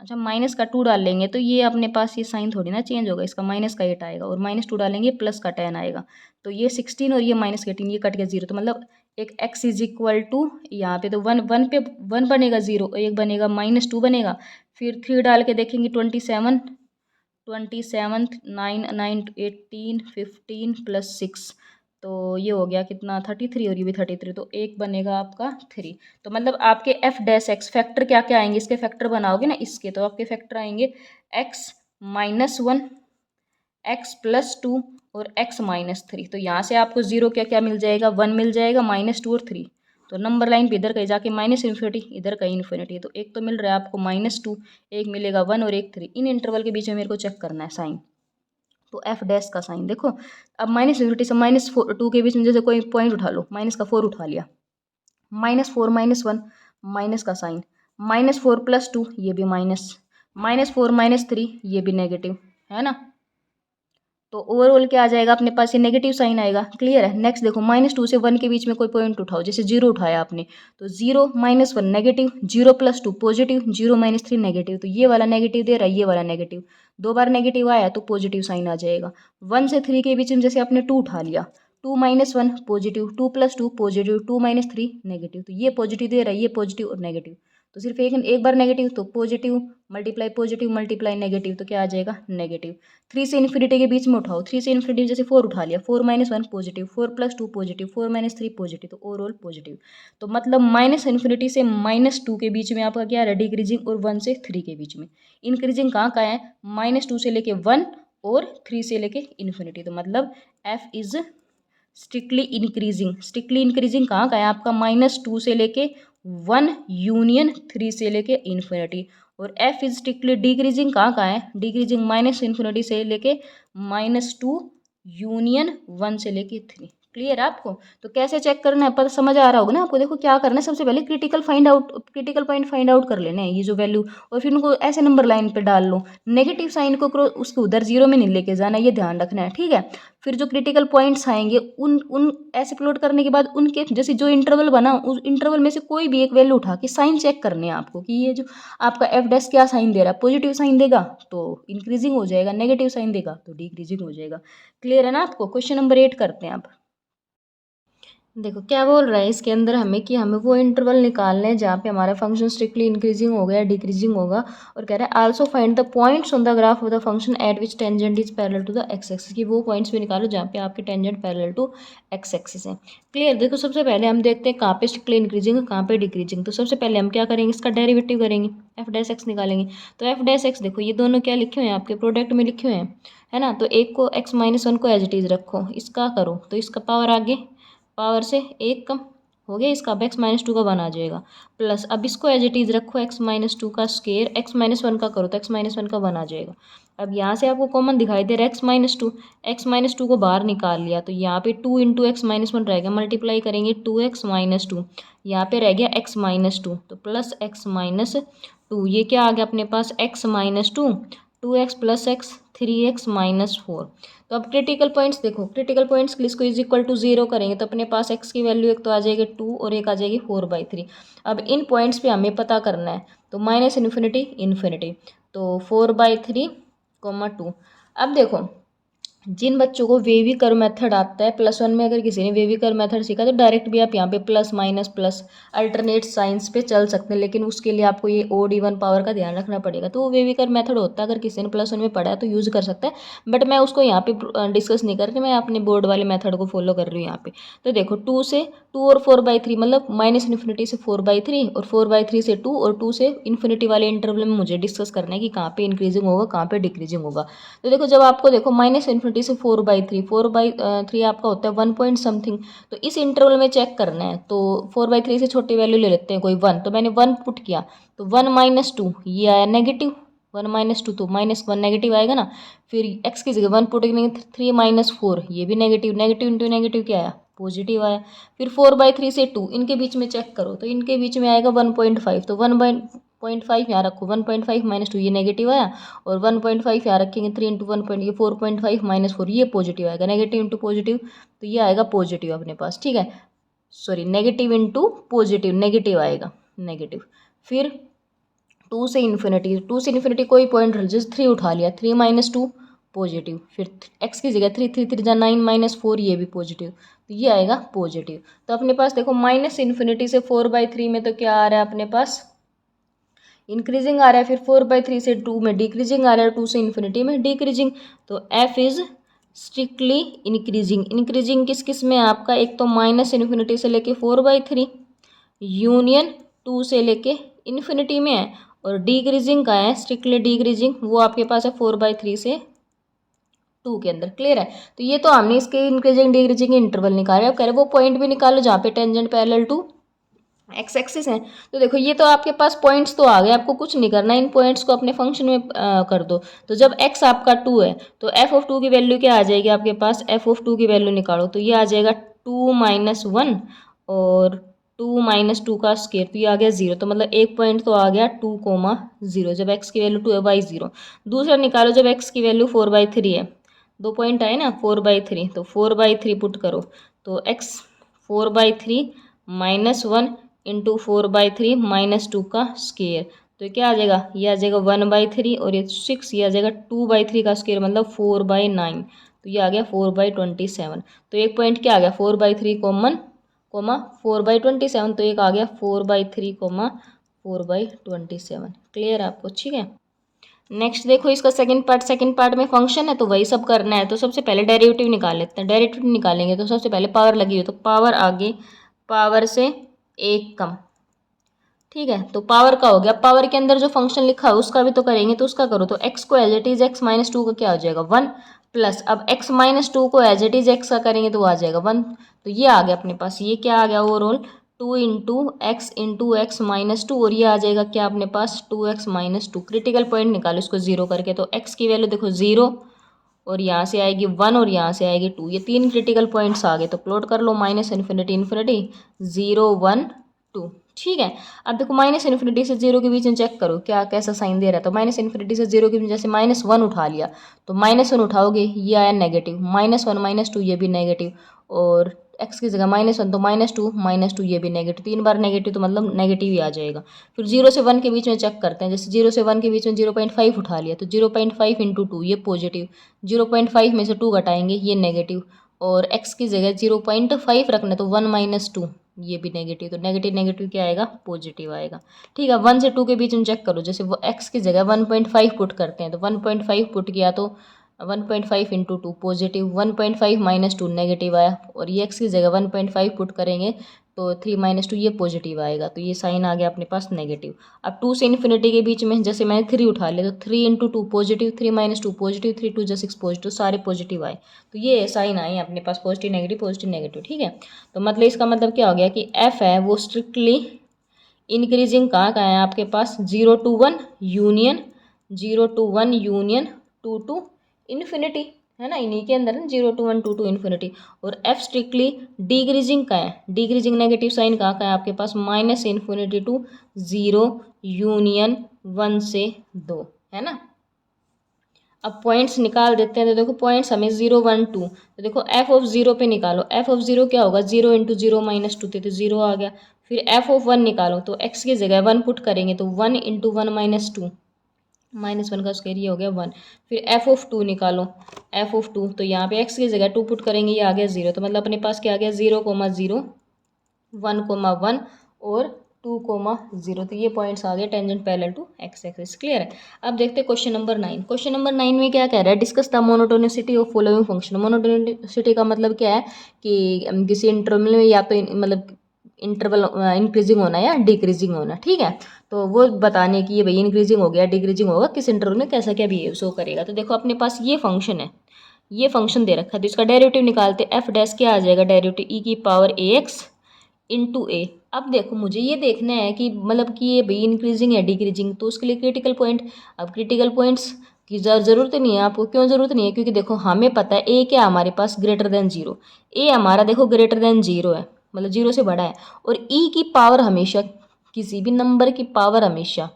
A: अच्छा माइनस का 2 डाल लेंगे तो ये अपने पास ये साइन थोड़ी ना चेंज होगा, इसका माइनस का 8 आएगा, और -2 डालेंगे प्लस का 10 आएगा, तो ये 16 और ये -18, ये कट गया 0, तो मतलब एक x इज इक्वल टू, यहाँ पे तो 1 1 पे 1 बनेगा 0, और एक बनेगा -2 बनेगा, फिर 3 डाल के देखेंगे 27 27 9 9 18 15 प्लस 6, तो ये हो गया कितना 33, और ये भी 33, तो एक बनेगा आपका 3। तो मतलब आपके f' फैक्टर क्या क्या आएंगे, इसके फैक्टर बनाओगे ना इसके, तो आपके फैक्टर आएंगे x -1 x +2 और x -3। तो यहाँ से आपको 0 क्या क्या मिल जाएगा, 1 मिल जाएगा, -2 और 3, तो नंबर लाइन पे इधर कहीं जाके -इन्फिनिटी, इधर कहीं इन्फिनिटी, तो एक तो मिल रहा है आपको -2, एक मिलेगा 1 और एक 3, इन इंटरवल के बीच में मेरे को चेक करना है साइन। तो f' का साइन देखो, अब -इन्फिनिटी से -2 के बीच में जैसे कोई पॉइंट उठा लो, माइनस का 4 उठा लिया, -4 -1 माइनस का साइन, -4 + 2 ये भी माइनस, -4 -3 ये भी नेगेटिव, है ना। तो ओवरऑल क्या आ जाएगा अपने पास, ये नेगेटिव साइन आएगा। क्लियर है। नेक्स्ट देखो -2 से 1 के बीच में कोई पॉइंट उठाओ, जैसे 0 उठाया आपने, तो 0 -1 नेगेटिव, 0 + 2 पॉजिटिव, 0 -3 नेगेटिव, तो ये वाला नेगेटिव दे रहा है, ये वाला नेगेटिव, 2 बार नेगेटिव आया तो पॉजिटिव साइन आ जाएगा। 1 से 3 के बीच में जैसे आपने 2 उठा लिया, 2 -1 पॉजिटिव, 2 + 2 पॉजिटिव, 2 -3 नेगेटिव, तो ये पॉजिटिव दे रहा है, ये पॉजिटिव और नेगेटिव, तो सिर्फ एक बार नेगेटिव, तो पॉजिटिव मल्टीप्लाई नेगेटिव, तो क्या आ जाएगा नेगेटिव। 3 से इन्फिनिटी के बीच में उठाओ, 3 से इन्फिनिटी जैसे 4 उठा लिया, 4 -1 पॉजिटिव, 4 + 2 पॉजिटिव, 4 -3 पॉजिटिव, तो ओवरऑल पॉजिटिव। तो मतलब -इन्फिनिटी से -2 के बीच में आपका क्या है डिक्रीजिंग, और 1 से 3 के बीच में इंक्रीजिंग कहाँ का है, -2 से लेके 1 और 3 से लेके इन्फिनिटी, तो मतलब f is strictly increasing. Strictly increasing कहाँ का है आपका, -2 से लेके 1 यूनियन 3 से लेके इन्फिनिटी, और f इज स्ट्रिक्टली डिक्रीजिंग कहाँ का है, डिक्रीजिंग -इन्फिनिटी से लेके -2 यूनियन 1 से लेके 3। क्लियर है आपको। तो कैसे चेक करना है पता समझ आ रहा होगा ना आपको। देखो क्या करना है, सबसे पहले क्रिटिकल पॉइंट फाइंड आउट कर लेने हैं, ये जो वैल्यू, और फिर उनको ऐसे नंबर लाइन पे डाल लो। नेगेटिव साइन को उसको उधर 0 में नहीं लेके जाना, ये ध्यान रखना है, ठीक है। फिर जो क्रिटिकल पॉइंट्स आएंगे उन उन ऐसे प्लॉट करने के बाद उनके जैसे जो इंटरवल बना उस इंटरवल में से कोई भी एक वैल्यू उठा के साइन चेक करने हैं आपको, कि ये जो आपका f' क्या साइन दे रहा है, पॉजिटिव साइन देगा तो इंक्रीजिंग हो जाएगा, नेगेटिव साइन देगा तो डिक्रीजिंग हो जाएगा। क्लियर है ना आपको। क्वेश्चन नंबर 8 करते हैं आप। देखो क्या बोल रहा है इसके अंदर हमें कि हमें वो इंटरवल निकालने हैं जहाँ पे हमारा फंक्शन स्ट्रिक्टली इंक्रीजिंग होगा या डिक्रीजिंग होगा। और कह रहा है also find the points on the graph of the function at which tangent is parallel to the X axis, की वो पॉइंट्स भी निकालो जहाँ पे आपके tangent parallel to X axis है। क्लियर। देखो सबसे पहले हम देखते हैं कहाँ पे स्ट्रिक्टली इंक्रीजिंग है कहाँ पे डिक्रीजिंग। तो सबसे पहले हम क्या करेंगे, इसका डेरिवेटिव करेंगे, एफ डैश एक्स निकालेंगे। तो एफ डैश एक्स देखो ये दोनों क्या लिखे हुए हैं आपके प्रोडक्ट में लिखे हुए हैं, है ना। तो एक को एक्स माइनस वन को एज इट इज रखो, इसका करो तो इसका पावर आगे पावर से एक कम हो गया, इसका अब एक्स माइनस टू का वन आ जाएगा। प्लस अब इसको एज इट इज़ रखो, एक्स माइनस टू का स्केयर एक्स माइनस वन का करो तो एक्स माइनस वन का वन आ जाएगा। अब यहाँ से आपको कॉमन दिखाई दे रहा है एक्स माइनस टू को बाहर निकाल लिया तो यहाँ पे two into X minus one रहेगा, मल्टीप्लाई करेंगे टू एक्स माइनस टू, यहाँ पे रह गया एक्स माइनस टू तो प्लस एक्स माइनस टू, ये क्या आ गया अपने पास X minus two, two X plus X three X minus four. तो अब क्रिटिकल पॉइंट्स देखो, क्रिटिकल पॉइंट्स के लिए इसको इज इक्वल टू जीरो करेंगे तो अपने पास एक्स की वैल्यू एक तो आ जाएगी टू और एक आ जाएगी फोर बाई थ्री। अब इन पॉइंट्स पे हमें पता करना है तो माइनस इन्फिनिटी इन्फिनिटी, तो four by three comma two. अब देखो जिन बच्चों को वेवी कर्व मेथड आता है प्लस वन में, अगर किसी ने वेवी कर्व मेथड सीखा तो डायरेक्ट भी आप यहाँ पे plus minus plus alternate science पे चल सकते हैं, लेकिन उसके लिए आपको ये ओड इवन पावर का ध्यान रखना पड़ेगा। तो वो वेवी कर्व मेथड होता है, अगर किसी ने प्लस वन में पढ़ा है तो यूज़ कर सकता है, बट मैं उसको यहाँ पे डिस्कस नहीं कर रही, मैं अपने बोर्ड वाले मेथड को फॉलो कर रही हूँ यहाँ पे। तो देखो टू से टू और फोर बाई थ्री मतलब माइनस इन्फिनिटी से फोर बाई थ्री और फोर बाई थ्री से टू और टू से इन्फिनिटी वाले इंटरवल में मुझे डिस्कस करना है कि कहाँ पे इंक्रीजिंग होगा कहाँ पे डिक्रीजिंग होगा। तो देखो जब आपको देखो माइनस इन्फिनिटी से फोर बाई थ्री आपका होता है वन पॉइंट समथिंग, तो इस इंटरवल में चेक करना है तो फोर बाई थ्री से छोटी वैल्यू ले लेते हैं कोई वन, तो मैंने वन पुट किया तो वन माइनस टू ये आया नेगेटिव, वन माइनस टू तो माइनस वन नेगेटिव आएगा ना। फिर एक्स की जगह वन पुट करेंगे थ्री माइनस फोर ये भी नेगेटिव, नेगेटिव इंटू नेगेटिव क्या आया पॉजिटिव आया। फिर फोर बाई थ्री से टू इनके बीच में चेक करो तो इनके बीच में आएगा वन पॉइंट फाइव, तो वन पॉइंट फाइव यहाँ रखो, one point five minus two ये नेगेटिव आया और वन पॉइंट फाइव यहाँ रखेंगे थ्री इंटू वन पॉइंट ये four point five minus four ये पॉजिटिव आएगा, नेगेटिव इंटू पॉजिटिव तो ये आएगा पॉजिटिव अपने पास, ठीक है। Sorry negative into positive negative आएगा नेगेटिव। फिर टू से इन्फिनिटी कोई पॉइंट जैसे थ्री उठा लिया थ्री माइनस टू पॉजिटिव, फिर एक्स की जगह थ्री थ्री थ्री जा नाइन माइनस फोर ये भी पॉजिटिव तो ये आएगा पॉजिटिव। तो अपने पास देखो माइनस इन्फिनिटी से फोर बाई थ्री में तो क्या आ रहा है अपने पास इंक्रीजिंग आ रहा है, फिर फोर बाई थ्री से टू में डिक्रीजिंग आ रहा है, टू से इन्फिनिटी में डिक्रीजिंग। तो F is strictly increasing, increasing किस किस में आपका एक तो माइनस इन्फिनिटी से लेके four by three union two से लेके इन्फिनिटी में है, और डिक्रीजिंग का है स्ट्रिक्टली डिक्रीजिंग वो आपके पास है फोर बाई थ्री से टू के अंदर। क्लियर है। तो ये तो हमने इसके इंक्रीजिंग डिक्रीजिंग इंटरवल निकाले, अब कह रहे वो पॉइंट भी निकालो जहाँ पे tangent parallel to X axis है। तो देखो ये तो आपके पास पॉइंट्स तो आ गए, आपको कुछ नहीं करना, इन पॉइंट्स को अपने फंक्शन में कर दो। तो जब एक्स आपका टू है तो एफ ऑफ टू की वैल्यू क्या आ जाएगी आपके पास, एफ ऑफ टू की वैल्यू निकालो तो ये आ जाएगा टू माइनस वन और टू माइनस टू का स्केयर तो ये आ गया जीरो, तो मतलब एक पॉइंट तो आ गया टू कोमा जीरो जब एक्स की वैल्यू टू है वाई जीरो। दूसरा निकालो जब एक्स की वैल्यू फोर बाई थ्री है, दो पॉइंट आए ना फोर बाई थ्री, तो फोर बाई थ्री पुट करो तो x four by three minus one into four by three minus two का स्केयर तो क्या आ जाएगा, ये आ जाएगा वन बाई थ्री और ये सिक्स, ये आ जाएगा टू बाई थ्री का स्केयर मतलब फोर बाई नाइन, तो ये आ गया फोर बाई ट्वेंटी सेवन। तो एक पॉइंट क्या आ गया four by three common comma four by twenty seven, तो एक आ गया four by three comma four by twenty seven. Clear आपको, ठीक है। नेक्स्ट देखो इसका सेकंड पार्ट में फंक्शन है तो वही सब करना है। तो सबसे पहले डेरिवेटिव निकाल लेते हैं, डेरिवेटिव निकालेंगे तो सबसे पहले पावर लगी हुई तो पावर आगे पावर से एक कम, ठीक है। तो पावर का हो गया, पावर के अंदर जो फंक्शन लिखा है उसका भी तो करेंगे तो उसका करो तो एक्स को as it is X minus two का क्या हो जाएगा वन, प्लस अब एक्स माइनस टू को एज इट इज एक्स का करेंगे तो आ जाएगा वन, तो ये आ गया अपने पास, ये क्या आ गया overall two into X minus two और ये आ जाएगा क्या अपने पास two X minus two. Critical point निकालो इसको जीरो करके तो एक्स की वैल्यू देखो जीरो और यहाँ से आएगी वन और यहाँ से आएगी टू, ये तीन क्रिटिकल पॉइंट्स आ गए तो प्लॉट कर लो minus infinity infinity zero one two, ठीक है। अब देखो माइनस इन्फिनिटी से जीरो के बीच में चेक करो क्या कैसा साइन दे रहा है, तो माइनस इन्फिनिटी से जीरो के बीच जैसे माइनस वन उठा लिया तो माइनस वन उठाओगे ये आया negative, minus one minus two ये भी नेगेटिव और एक्स की जगह माइनस वन तो माइनस टू ये भी नेगेटिव, तीन बार नेगेटिव तो मतलब नेगेटिव ही आ जाएगा। फिर जीरो से वन के बीच में चेक करते हैं, जैसे जीरो से वन के बीच में 0.5 उठा लिया तो 0.5 इंटू टू ये पॉजिटिव, 0.5 में से टू घटाएंगे ये नेगेटिव और x की जगह 0.5 रखना, तो 1 - 2 ये भी नेगेटिव, तो नेगेटिव नेगेटिव क्या आएगा, पॉजिटिव आएगा। ठीक है, 1 से 2 के बीच में चेक करो, जैसे वो x की जगह 1.5 पुट करते हैं, तो 1.5 पुट किया तो 1.5 × 2 पॉजिटिव, 1.5 - 2 नेगेटिव आया, और ये x की जगह 1.5 पुट करेंगे तो 3 - 2 ये पॉजिटिव आएगा, तो ये साइन आ गया अपने पास नेगेटिव। अब 2 से इन्फिनिटी के बीच में जैसे मैंने 3 उठा लिया, तो 3 × 2 पॉजिटिव, 3 - 2 पॉजिटिव, 3 × 2 = 6 पॉजिटिव, सारे पॉजिटिव आए, तो ये साइन आए अपने पास पॉजिटिव नेगेटिव। ठीक है, तो मतलब इसका मतलब क्या हो गया कि एफ है वो स्ट्रिक्टली इंक्रीजिंग कहाँ है आपके पास, 0 to 1 union, 0 to 1 union 2 to infinity, है ना, इन्हीं के अंदर 0 to 1 2 to इन्फिनिटी। और एफ स्ट्रिक्टली डिक्रीजिंग का है, डिक्रीजिंग नेगेटिव साइन कहाँ का है आपके पास, -∞ to 0 यूनियन 1 से 2, है ना। अब पॉइंट्स निकाल देते हैं, तो देखो पॉइंट्स हमें 0 1 2, तो देखो एफ ऑफ 0 पे निकालो, एफ ऑफ 0 क्या होगा, 0 × 0 - 2 थे तो 0 आ गया। फिर एफ ऑफ 1 निकालो, तो x की जगह 1 पुट करेंगे, तो 1 × 1 - 2, -1 का स्क्वायर ये हो गया 1। फिर एफ ऑफ 2 निकालो, एफ ऑफ 2, तो यहाँ पे x की जगह 2 पुट करेंगे, ये आ गया 0, तो मतलब अपने पास क्या आ गया, 0, 0, 1, 1 और 2, 0, तो ये पॉइंट्स आ गए tangent parallel to X axis. Clear है। अब देखते हैं क्वेश्चन नंबर 9। क्वेश्चन नंबर 9 में क्या कह रहा है, discuss the monotonicity of following function. Monotonicity का मतलब क्या है कि किसी इंटरवल में या तो मतलब इंटरवल इंक्रीजिंग होना या डिक्रीजिंग होना। ठीक है, तो वो बताने की ये भाई इंक्रीजिंग हो गया डिक्रीजिंग होगा, किस इंटरवल में कैसा क्या बिहेव शो करेगा। तो देखो अपने पास ये फंक्शन है, ये फंक्शन दे रखा है, तो इसका डेरिवेटिव निकालते हैं। एफ डैश क्या आ जाएगा, डेरिवेटिव ई की पावर ए एक्स इंटू ए। अब देखो मुझे ये देखना है कि मतलब कि ये भाई इंक्रीजिंग है डिक्रीजिंग, तो उसके लिए क्रिटिकल पॉइंट। अब क्रिटिकल पॉइंट्स की ज़रूरत नहीं है आपको, क्यों ज़रूरत नहीं है, क्योंकि देखो हमें पता है ए क्या हमारे पास ग्रेटर देन 0, ए हमारा देखो ग्रेटर देन 0 है, मतलब 0 से बड़ा है। और ई की पावर हमेशा, किसी भी नंबर की पावर हमेशा,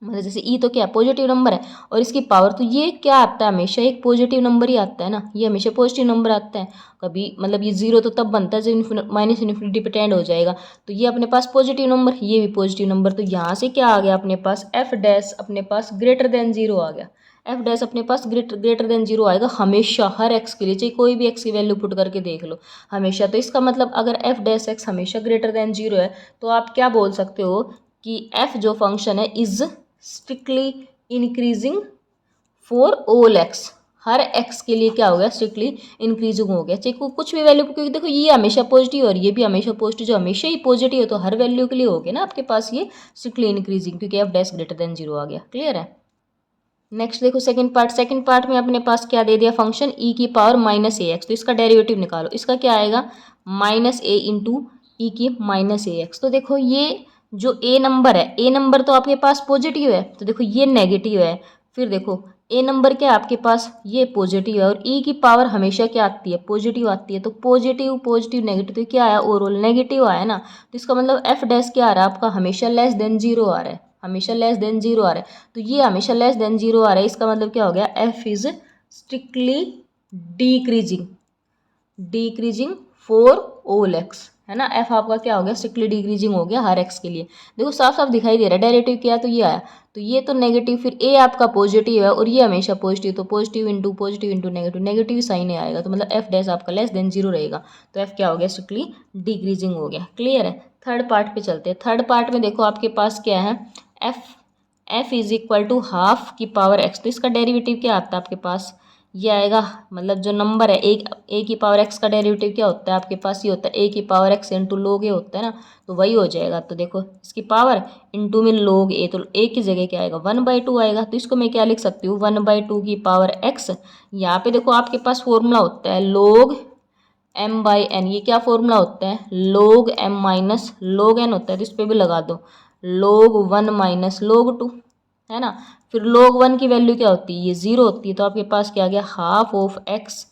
A: मतलब जैसे ई तो क्या पॉजिटिव नंबर है, और इसकी पावर तो ये क्या आता है, हमेशा एक पॉजिटिव नंबर ही आता है ना, ये हमेशा पॉजिटिव नंबर आता है। कभी मतलब ये 0 तो तब बनता है जब -∞ पे टेंड हो जाएगा, तो ये अपने पास पॉजिटिव नंबर, ये भी पॉजिटिव नंबर, तो यहाँ से क्या आ गया अपने पास, एफ डैश अपने पास ग्रेटर देन 0 आ गया। एफ डैश अपने पास ग्रेटर देन 0 आएगा हमेशा, हर एक्स के लिए, चाहे कोई भी एक्स की वैल्यू पुट करके देख लो, हमेशा। तो इसका मतलब अगर एफ डैश एक्स हमेशा ग्रेटर देन 0 है, तो आप क्या बोल सकते हो कि एफ जो फंक्शन है is strictly increasing for all x, her x के लिए क्या हो गया, स्ट्रिक्टली इंक्रीजिंग हो गया, चाहे कुछ भी वैल्यू, क्योंकि देखो ये हमेशा पॉजिटिव और ये भी हमेशा पॉजिटिव, जो हमेशा ही पॉजिटिव है तो हर वैल्यू के लिए हो गया ना आपके पास ये स्ट्रिक्टली इंक्रीजिंग, क्योंकि एफ डैश ग्रेटर देन 0 आ गया। क्लियर है। नेक्स्ट देखो सेकंड पार्ट, सेकंड पार्ट में अपने पास क्या दे दिया, फंक्शन ई की पावर -ax, तो इसका डेरिवेटिव निकालो, इसका क्या आएगा, -a इंटू ई की -ax। तो देखो ये जो ए नंबर है, ए नंबर तो आपके पास पॉजिटिव है, तो देखो ये नेगेटिव है। फिर देखो ए नंबर क्या है आपके पास, ये पॉजिटिव है, और ई की पावर हमेशा क्या आती है, पॉजिटिव आती है, तो पॉजिटिव पॉजिटिव नेगेटिव, तो क्या आया, ओवरऑल नेगेटिव आया ना। तो इसका मतलब एफ डैश क्या आ रहा है आपका, हमेशा लेस देन 0 आ रहा है, हमेशा लेस देन 0 आ रहा है। तो ये हमेशा लेस देन 0 आ रहा है, इसका मतलब क्या हो गया, F is strictly decreasing, decreasing for all x, है ना। एफ आपका क्या हो गया, स्ट्रिक्टली डिक्रीजिंग हो गया हर एक्स के लिए। देखो साफ साफ दिखाई दे रहा है, डेरिवेटिव क्या है तो ये आया, तो ये तो नेगेटिव, फिर ए आपका पॉजिटिव है और ये हमेशा पॉजिटिव, तो positive into negative, negative sign ही आएगा, तो मतलब एफ डैश आपका लेस देन 0 रहेगा, तो एफ क्या हो गया, स्ट्रिक्टली डिक्रीजिंग हो गया। क्लियर है। थर्ड पार्ट पे चलते हैं। थर्ड पार्ट में देखो आपके पास क्या है, F is equal to half की पावर एक्स, तो इसका डेरिवेटिव क्या आता है आपके पास, ये आएगा, मतलब जो नंबर है एक, ए की पावर एक्स का डेरिवेटिव क्या होता है आपके पास, ये होता है ए की पावर एक्स इंटू लोग ए होता है ना, तो वही हो जाएगा। तो देखो इसकी पावर इंटू में लोग ए, तो ए की जगह क्या आएगा, 1/2 आएगा, तो इसको मैं क्या लिख सकती हूँ, 1/2 की पावर एक्स। यहाँ पे देखो आपके पास फॉर्मूला होता है log m/n, ये क्या फॉर्मूला होता है, log m minus log n होता है, तो इस पर भी लगा दो log 1 माइनस log 2, है ना। फिर log 1 की वैल्यू क्या होती है, ये 0 होती है, तो आपके पास क्या आ गया, half of x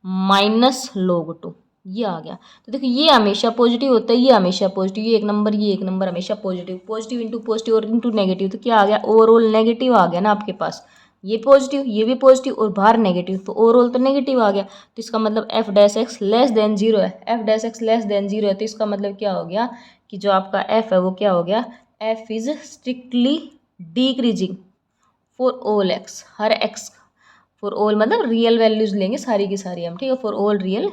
A: minus log 2, ये आ गया। तो देखो ये हमेशा पॉजिटिव होता है, ये हमेशा पॉजिटिव, ये एक नंबर हमेशा पॉजिटिव, पॉजिटिव इंटू पॉजिटिव और इंटू नेगेटिव, तो क्या आ गया, ओवरऑल नेगेटिव आ गया ना आपके पास, ये पॉजिटिव ये भी पॉजिटिव और बाहर नेगेटिव, तो ओवरऑल तो नेगेटिव आ गया। तो इसका मतलब F dash x less than 0 है, f dash x less than 0 है, तो इसका मतलब क्या हो गया कि जो आपका एफ है वो क्या हो गया, F is strictly decreasing for all x, her x, for all मतलब रियल वैल्यूज़ लेंगे सारी की सारी हम, ठीक है, फॉर ऑल रियल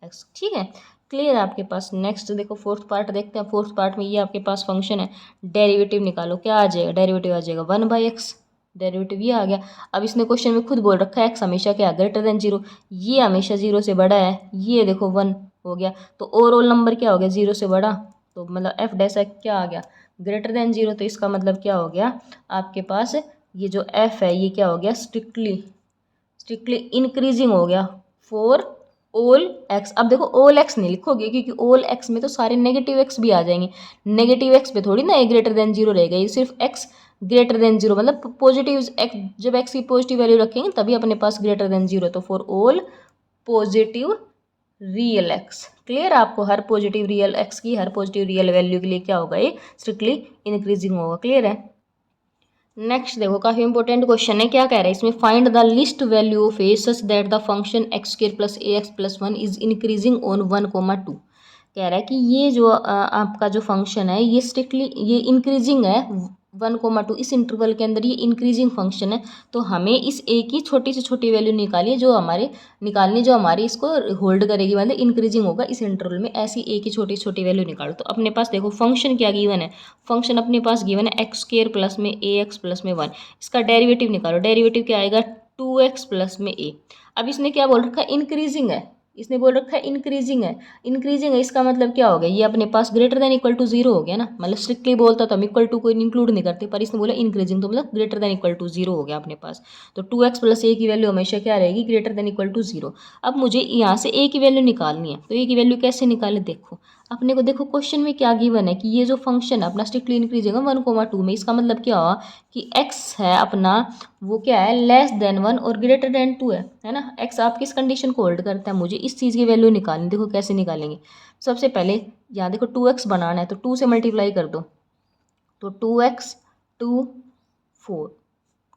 A: एक्स, ठीक है, क्लियर है आपके पास। नेक्स्ट देखो फोर्थ पार्ट देखते हैं। फोर्थ पार्ट में ये आपके पास फंक्शन है, डेरिवेटिव निकालो, क्या आ जाएगा, डेरिवेटिव आ जाएगा 1/x, डेरिवेटिव ये आ गया। अब इसने क्वेश्चन में खुद बोल रखा है एक्स हमेशा क्या ग्रेटर देन जीरो, ये हमेशा जीरो से बड़ा है, ये देखो 1 हो गया, तो ओवरऑल नंबर क्या हो गया, जीरो से बड़ा, तो मतलब एफ डैश क्या आ गया, ग्रेटर देन जीरो, तो इसका मतलब क्या हो गया आपके पास, ये जो एफ है ये क्या हो गया, स्ट्रिक्टली इंक्रीजिंग हो गया फॉर ऑल एक्स। अब देखो ऑल एक्स नहीं लिखोगे क्योंकि ऑल एक्स में तो सारे नेगेटिव एक्स भी आ जाएंगे, नेगेटिव एक्स पे थोड़ी ना ए ग्रेटर देन जीरो रहेगा, ये सिर्फ एक्स ग्रेटर देन जीरो, मतलब पॉजिटिव एक्स, जब एक्स की पॉजिटिव वैल्यू रखेंगे तभी अपने पास ग्रेटर देन जीरो, तो for all positive real x, clear, आपको हर पॉजिटिव रियल एक्स की हर पॉजिटिव रियल वैल्यू के लिए क्या होगा, ये स्ट्रिक्टली इंक्रीजिंग होगा, क्लियर है। नेक्स्ट देखो काफी इंपॉर्टेंट क्वेश्चन है, क्या कह रहा है इसमें, find the least value of A such that the function x square plus A x plus 1 is increasing on 1,2। कह रहा है कि ये जो आपका जो फंक्शन है ये स्ट्रिक्टली ये इंक्रीजिंग है 1,2, इस इंटरवल के अंदर ये इंक्रीजिंग फंक्शन है, तो हमें इस ए की छोटी से छोटी वैल्यू निकालिए जो हमारी इसको होल्ड करेगी, मतलब इंक्रीजिंग होगा इस इंटरवल में, ऐसी ए की छोटी छोटी वैल्यू निकालो। तो अपने पास देखो फंक्शन क्या गिवन है, फंक्शन अपने पास गिवन है एक्स स्क्वायर प्लस में ए एक्स प्लस में 1, इसका डेरिवेटिव निकालो, डेरिवेटिव क्या आएगा 2x प्लस में ए। अब इसने क्या बोल रखा है, इंक्रीजिंग है, इसने बोल रखा है इंक्रीजिंग है, इसका मतलब क्या हो गया, ये अपने पास greater than equal to zero हो गया ना, मतलब स्ट्रिक्टली बोलता तो हम इक्वल टू को इंक्लूड नहीं करते, पर इसने बोला इंक्रीजिंग, तो मतलब greater than equal to zero हो गया अपने पास, तो 2x प्लस ए की वैल्यू हमेशा क्या रहेगी, greater than equal to zero. अब मुझे यहाँ से ए की वैल्यू निकालनी है, तो ए की वैल्यू कैसे निकाले, देखो अपने को देखो क्वेश्चन में क्या गिवन है कि ये जो फंक्शन है अपना स्ट्रिक्टली इंक्रीज होगा 1,2 में, इसका मतलब क्या हुआ कि x है अपना वो क्या है लेस देन 1 और ग्रेटर देन 2 है ना, x आप किस कंडीशन को होल्ड करता है, मुझे इस चीज़ की वैल्यू निकालनी, देखो कैसे निकालेंगे। सबसे पहले यहाँ देखो 2x बनाना है तो 2 से मल्टीप्लाई कर दो, तो 2x 2 4,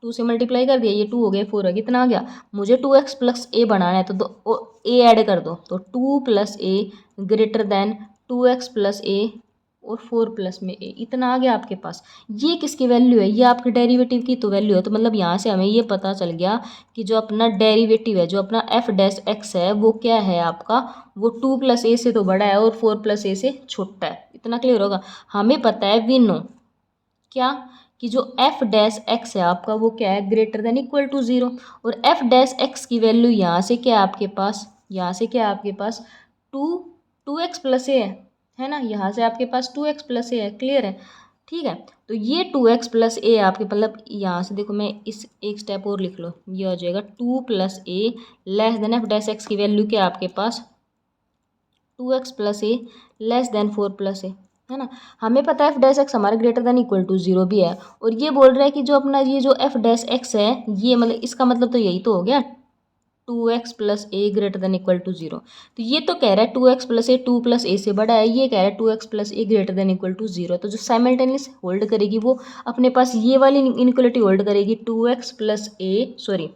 A: 2 से मल्टीप्लाई कर दिया, ये 2 हो गया 4 है, कितना आ गया, मुझे 2x प्लस ए बनाना है तो ए ऐड कर दो, तो 2 plus A greater then 2x plus ए और 4 प्लस में ए, इतना आ गया आपके पास। ये किसकी वैल्यू है, ये आपके डेरिवेटिव की तो वैल्यू है, तो मतलब यहाँ से हमें ये पता चल गया कि जो अपना डेरिवेटिव है, जो अपना एफ डैश एक्स है वो क्या है आपका, वो 2 प्लस ए से तो बड़ा है और 4 प्लस ए से छोटा है, इतना क्लियर होगा। हमें पता है वी नो क्या कि जो एफ डैश एक्स है आपका वो क्या है, greater than equal to zero, और एफ डैश एक्स की वैल्यू यहाँ से क्या है आपके पास, यहाँ से क्या है आपके पास 2x प्लस ए है ना, यहाँ से आपके पास 2x प्लस ए है, क्लियर है, ठीक है। तो ये 2x प्लस ए आपके मतलब यहाँ से देखो मैं इस एक स्टेप और लिख लो, ये हो जाएगा 2 plus a less than f dash x की वैल्यू क्या है आपके पास 2x plus a less than 4 plus a, है ना। हमें पता है एफ डैश एक्स हमारा greater than equal to zero भी है, और ये बोल रहा है कि जो अपना ये जो एफ डैश एक्स है ये मतलब इसका मतलब तो यही तो हो गया 2x plus A greater than equal to zero, तो ये तो कह रहा है 2x प्लस ए 2 प्लस ए से बड़ा है, ये कह रहा है 2x plus A greater than equal to zero, तो जो साइमल्टेनियस होल्ड करेगी वो अपने पास ये वाली इनइक्वलिटी होल्ड करेगी 2x प्लस ए, सॉरी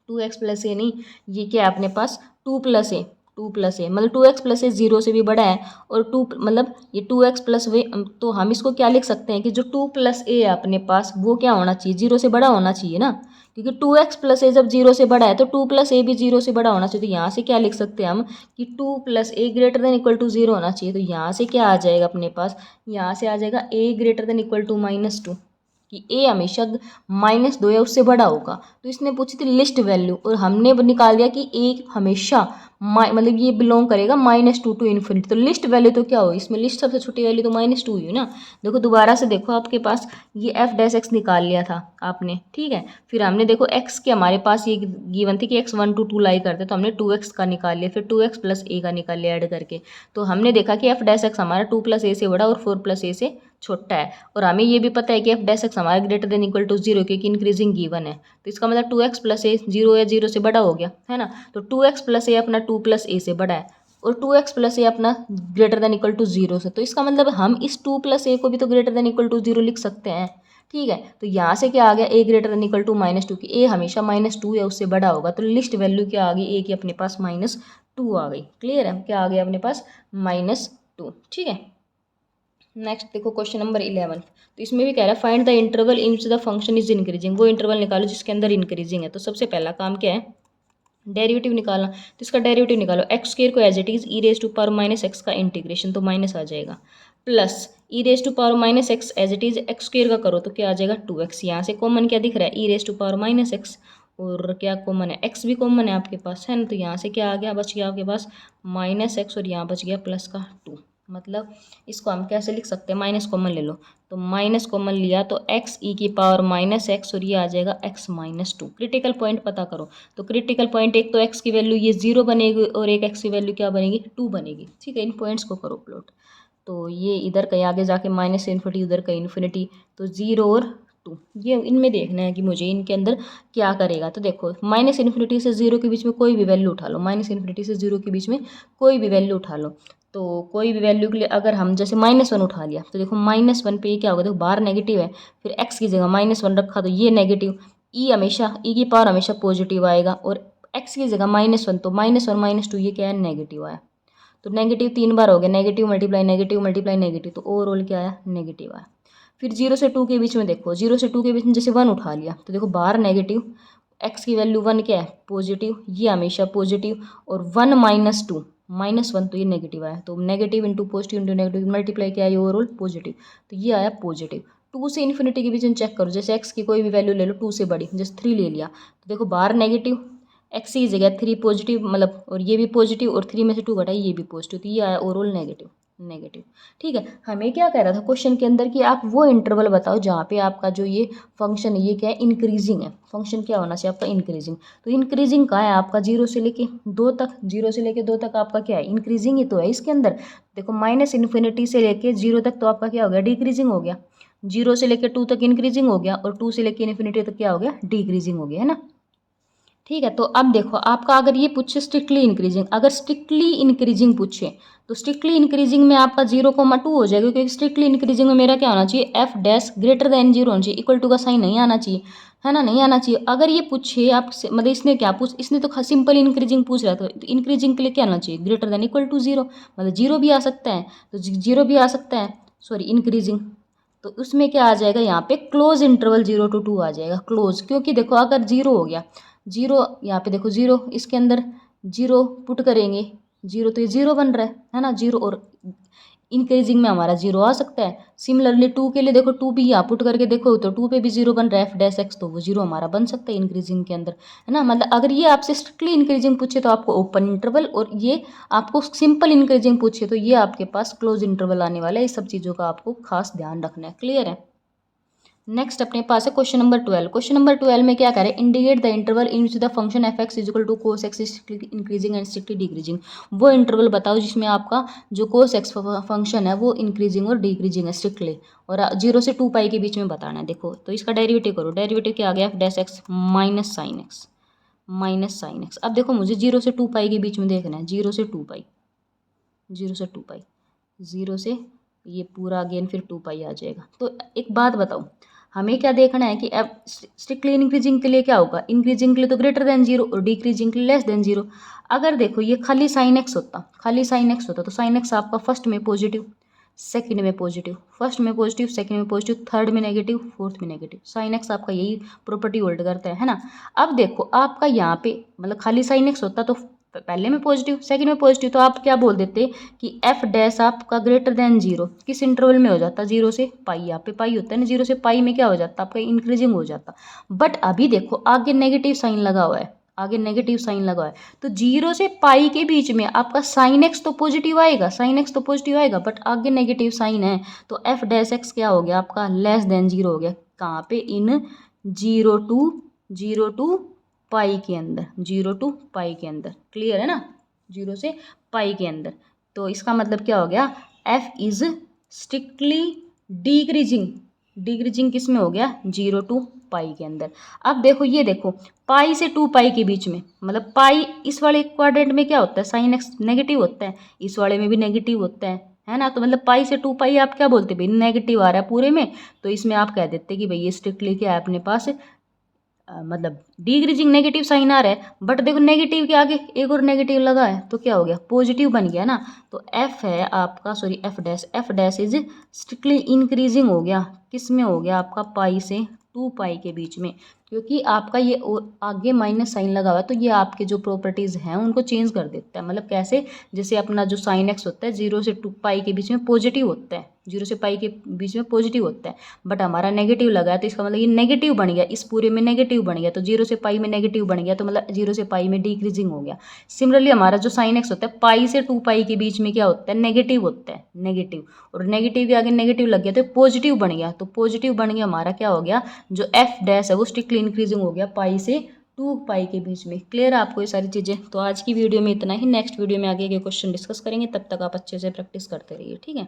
A: 2x प्लस ए नहीं, ये क्या है अपने पास 2 प्लस ए, 2 प्लस ए मतलब 2x प्लस ए जीरो से भी बड़ा है, और 2 मतलब ये 2x प्लस वे, तो हम इसको क्या लिख सकते हैं कि जो 2 प्लस ए है अपने पास वो क्या होना चाहिए, जीरो से बड़ा होना चाहिए ना, क्योंकि 2x प्लस ए जब जीरो से बड़ा है तो 2 प्लस ए भी जीरो से बड़ा होना चाहिए, तो यहाँ से क्या लिख सकते हैं हम कि 2 plus A greater than equal to zero होना चाहिए, तो यहाँ से क्या आ जाएगा अपने पास, यहाँ से आ जाएगा ए ग्रेटर देन इक्वल टू -2, कि ए हमेशा -2 या उससे बड़ा होगा, तो इसने पूछी थी लिस्ट वैल्यू और हमने निकाल दिया कि ए हमेशा मतलब ये बिलोंग करेगा -2 टू इन्फिनिटी, तो लिस्ट वैल्यू तो क्या हो, इसमें लिस्ट सबसे छोटी वैल्यू तो -2 हुई ना। देखो दोबारा से देखो आपके पास ये एफ डैश एक्स निकाल लिया था आपने, ठीक है, फिर हमने देखो एक्स के हमारे पास ये गिवन थी कि एक्स 1 to 2 लाई करते, तो हमने 2x का निकाल लिया, फिर 2x प्लस ए का निकाल लिया ऐड करके, तो हमने देखा कि एफ डैश एक्स हमारा 2 प्लस ए से बड़ा और 4 प्लस ए से छोटा है, और हमें ये भी पता है कि एफ डैश एक्स हमारा greater than equal to zero क्योंकि इंक्रीजिंग गिवन है, तो इसका मतलब 2x प्लस ए जीरो या जीरो से बड़ा हो गया, है ना, तो 2x प्लस ए अपना 2 प्लस ए से बड़ा है और 2x प्लस ए अपना greater than equal to zero से, तो इसका मतलब हम इस 2 प्लस ए को भी तो greater than equal to zero लिख सकते हैं, ठीक है। तो यहाँ से क्या आ गया ए ग्रेटर देन इक्वल टू -2 की ए हमेशा -2 या उससे बड़ा होगा, तो लिस्ट वैल्यू क्या आ गई ए की अपने पास -2 आ गई, क्लियर है, क्या आ गया अपने पास -2, ठीक है। नेक्स्ट देखो क्वेश्चन नंबर 11। तो इसमें भी कह रहा है find the interval in which the function is increasing. वो इंटरवल निकालो जिसके अंदर इंक्रीजिंग है। तो सबसे पहला काम क्या है, डेरिवेटिव निकालना। तो इसका डेरिवेटिव निकालो, एक्स स्क्वायर को as it is E raise to power minus X का इंटीग्रेशन, तो माइनस आ जाएगा, plus E raise to power minus X as it is X square का करो तो क्या आ जाएगा 2x। यहाँ से कॉमन क्या दिख रहा है, e raise to power minus x, और क्या कॉमन है, एक्स भी कॉमन है आपके पास, है ना। तो यहाँ से क्या आ गया, बच गया आपके पास माइनस एक्स, और यहाँ बच गया प्लस का 2। मतलब इसको हम कैसे लिख सकते हैं, माइनस कॉमन ले लो, तो माइनस कॉमन लिया तो एक्स ई की पावर माइनस एक्स, और ये आ जाएगा एक्स माइनस 2। क्रिटिकल पॉइंट पता करो। तो क्रिटिकल पॉइंट एक तो एक्स की वैल्यू ये 0 बनेगी, और एक एक्स की वैल्यू क्या बनेगी 2 बनेगी। ठीक है, इन पॉइंट्स को करो प्लॉट। तो ये इधर कहीं आगे जाके माइनस इन्फिनिटी, उधर कहीं इन्फिनिटी, तो 0 और 2, ये इनमें देखना है कि मुझे इनके अंदर क्या करेगा। तो देखो माइनस इन्फिनिटी से 0 के बीच में कोई भी वैल्यू उठा लो, माइनस इन्फिनिटी से 0 के बीच में कोई भी वैल्यू उठा लो। तो कोई भी वैल्यू के लिए अगर हम जैसे -1 उठा लिया, तो देखो -1 पे ये क्या होगा, देखो बाहर नेगेटिव है, फिर एक्स की जगह -1 रखा तो ये नेगेटिव, ई हमेशा ई की पावर हमेशा पॉजिटिव आएगा, और एक्स की जगह -1, तो -1 -2 ये क्या है नेगेटिव आया। तो नेगेटिव 3 बार हो गया, negative multiply negative multiply negative, तो ओवरऑल क्या आया नेगेटिव आया। फिर 0 से 2 के बीच में देखो, 0 से 2 के बीच में जैसे 1 उठा लिया, तो देखो बाहर नेगेटिव, एक्स की वैल्यू 1 क्या है पॉजिटिव, ये हमेशा पॉजिटिव, और 1 -2 -1 तो ये नेगेटिव आया, तो negative into positive into negative multiply क्या है ओवरऑल पॉजिटिव, तो ये आया पॉजिटिव। 2 से इन्फिनिटी के बीच में चेक करो, जैसे एक्स की कोई भी वैल्यू ले लो 2 से बड़ी, जैसे 3 ले लिया, तो देखो बाहर नेगेटिव, एक्स की जगह 3 पॉजिटिव, मतलब और ये भी पॉजिटिव, और 3 में से 2 घटाई ये भी पॉजिटिव, तो ये आया ओवरऑल नेगेटिव नेगेटिव। ठीक है, हमें क्या कह रहा था क्वेश्चन के अंदर कि आप वो इंटरवल बताओ जहाँ पे आपका जो ये फंक्शन है ये क्या है इंक्रीजिंग है। फंक्शन क्या होना चाहिए आपका इंक्रीजिंग। तो इंक्रीजिंग कहाँ है आपका 0 से लेके 2 तक, 0 से लेके 2 तक आपका क्या है इंक्रीजिंग ही तो है इसके अंदर। देखो माइनस इन्फिनिटी से लेके 0 तक तो आपका क्या हो गया डिक्रीजिंग हो गया, 0 से लेके 2 तक इंक्रीजिंग हो गया, और 2 से लेके इन्फिनिटी तक क्या हो गया डिक्रीजिंग हो गया, है ना। ठीक है, तो अब देखो आपका अगर ये पूछे स्ट्रिक्टली इंक्रीजिंग, अगर स्ट्रिक्टली इंक्रीजिंग पूछे तो स्ट्रिक्टली इंक्रीजिंग में आपका 0,2 हो जाएगा, क्योंकि स्ट्रिक्टली इंक्रीजिंग में मेरा क्या होना चाहिए एफ डैश ग्रेटर देन 0 होना चाहिए, इक्वल टू का साइन नहीं आना चाहिए, है ना, नहीं आना चाहिए। अगर ये पूछे आप मतलब इसने क्या पूछ, इसने तो सिंपल इंक्रीजिंग पूछ रहा था, तो इंक्रीजिंग के लिए क्या आना चाहिए ग्रेटर देन इक्वल टू 0, मतलब 0 भी आ सकता है, तो 0 भी आ सकता है, सॉरी इंक्रीजिंग। तो उसमें क्या आ जाएगा यहाँ पे क्लोज इंटरवल 0 to 2 आ जाएगा क्लोज, क्योंकि देखो अगर 0 हो गया, 0 यहाँ पे देखो 0 इसके अंदर 0 पुट करेंगे 0, तो ये 0 बन रहा है ना 0, और इंक्रीजिंग में हमारा 0 आ सकता है। सिमिलरली 2 के लिए देखो 2 भी यहाँ पुट करके देखो तो 2 पे भी 0 बन रहा है एफ डैश एक्स, तो वो 0 हमारा बन सकता है इंक्रीजिंग के अंदर, है ना। मतलब अगर ये आपसे स्ट्रिक्टली इंक्रीजिंग पूछे तो आपको ओपन इंटरवल, और ये आपको सिंपल इंक्रीजिंग पूछे तो ये आपके पास क्लोज इंटरवल आने वाला है। इस सब चीज़ों का आपको खास ध्यान रखना है, क्लियर है। नेक्स्ट अपने पास है क्वेश्चन नंबर 12। क्वेश्चन नंबर 12 में क्या करें, indicate the interval in which the function F X is equal to cos X strictly increasing and strictly decreasing. वो इंटरवल बताओ जिसमें आपका जो कोस एक्स फंक्शन है वो इंक्रीजिंग और डिक्रीजिंग है स्ट्रिक्टली, और 0 से 2 पाई के बीच में बताना है। देखो तो इसका डेरिवेटिव करो, डेरिवेटिव क्या आ गया F dash x minus sine x, minus sine x. अब देखो मुझे 0 से 2 पाई के बीच में देखना है, 0 से 2 पाई, 0 से 2 पाई, 0 से ये पूरा अगेन फिर 2 पाई आ जाएगा। तो एक बात बताओ, हमें क्या देखना है कि अब स्ट्रिक्टली इंक्रीजिंग के लिए क्या होगा, इंक्रीजिंग के लिए तो ग्रेटर देन 0 और डिक्रीजिंग के लिए लेस देन 0। अगर देखो ये खाली साइन एक्स होता, खाली साइन एक्स होता तो साइन एक्स आपका फर्स्ट में पॉजिटिव, सेकंड में पॉजिटिव, फर्स्ट में पॉजिटिव, सेकंड में पॉजिटिव, थर्ड में नेगेटिव, फोर्थ में नेगेटिव। साइन एक्स आपका यही प्रॉपर्टी होल्ड करता है ना। अब देखो आपका यहाँ पे मतलब खाली साइन एक्स होता तो पहले में पॉजिटिव सेकंड में पॉजिटिव, तो आप क्या बोल देते कि एफ डैश आपका ग्रेटर देन 0 किस इंटरवल में हो जाता 0 से पाई, यहाँ पे पाई होता है ना, 0 से पाई में क्या हो जाता आपका इंक्रीजिंग हो जाता। बट अभी देखो आगे नेगेटिव साइन लगा हुआ है, आगे नेगेटिव साइन लगा है, तो 0 से पाई के बीच में आपका साइन एक्स तो पॉजिटिव आएगा, साइन एक्स तो पॉजिटिव आएगा, बट आगे नेगेटिव साइन है, तो एफ डैश एक्स क्या हो गया आपका लेस देन 0 हो गया। कहाँ पे इन 0 टू पाई के अंदर, 0 टू पाई के अंदर, क्लियर है ना, 0 से पाई के अंदर। तो इसका मतलब क्या हो गया f is strictly decreasing, decreasing किस में हो गया 0 टू पाई के अंदर। अब देखो ये देखो पाई से 2 पाई के बीच में, मतलब पाई इस वाले क्वाड्रेंट में क्या होता है साइन एक्स नेगेटिव होता है, इस वाले में भी नेगेटिव होता है ना। तो मतलब पाई से 2 पाई आप क्या बोलते भाई नेगेटिव आ रहा है पूरे में, तो इसमें आप कह देते कि भाई ये स्ट्रिक्टली क्या है अपने पास मतलब डिक्रीजिंग नेगेटिव साइन आ रहा है, बट देखो नेगेटिव के आगे एक और नेगेटिव लगा है तो क्या हो गया, पॉजिटिव बन गया ना। तो एफ है आपका, sorry F dash is strictly increasing हो गया, किस में हो गया आपका, पाई से 2 पाई के बीच में, क्योंकि आपका ये आगे माइनस साइन लगा हुआ है तो ये आपके जो प्रॉपर्टीज़ हैं उनको चेंज कर देता है। मतलब कैसे, जैसे अपना जो साइन एक्स होता है 0 से 2 पाई के बीच में पॉजिटिव होता है, 0 से पाई के बीच में पॉजिटिव होता है, बट हमारा नेगेटिव लगा है तो इसका मतलब ये नेगेटिव बन गया, इस पूरे में नेगेटिव बन गया, तो 0 से पाई में नेगेटिव बन गया, तो मतलब 0 से पाई में डिक्रीजिंग हो गया। सिमिलरली हमारा जो साइन एक्स होता है पाई से 2 पाई के बीच में क्या होता है, नेगेटिव होता है, नेगेटिव, और नेगेटिव के आगे नेगेटिव लग गया तो पॉजिटिव बन गया, तो पॉजिटिव बन गया हमारा, क्या हो गया, जो एफ डैश है वो स्ट्रिक्टली इंक्रीजिंग हो गया पाई से 2 पाई के बीच में। क्लियर है आपको ये सारी चीज़ें। तो आज की वीडियो में इतना ही, नेक्स्ट वीडियो में आगे के क्वेश्चन डिस्कस करेंगे, तब तक आप अच्छे से प्रैक्टिस करते रहिए, ठीक है।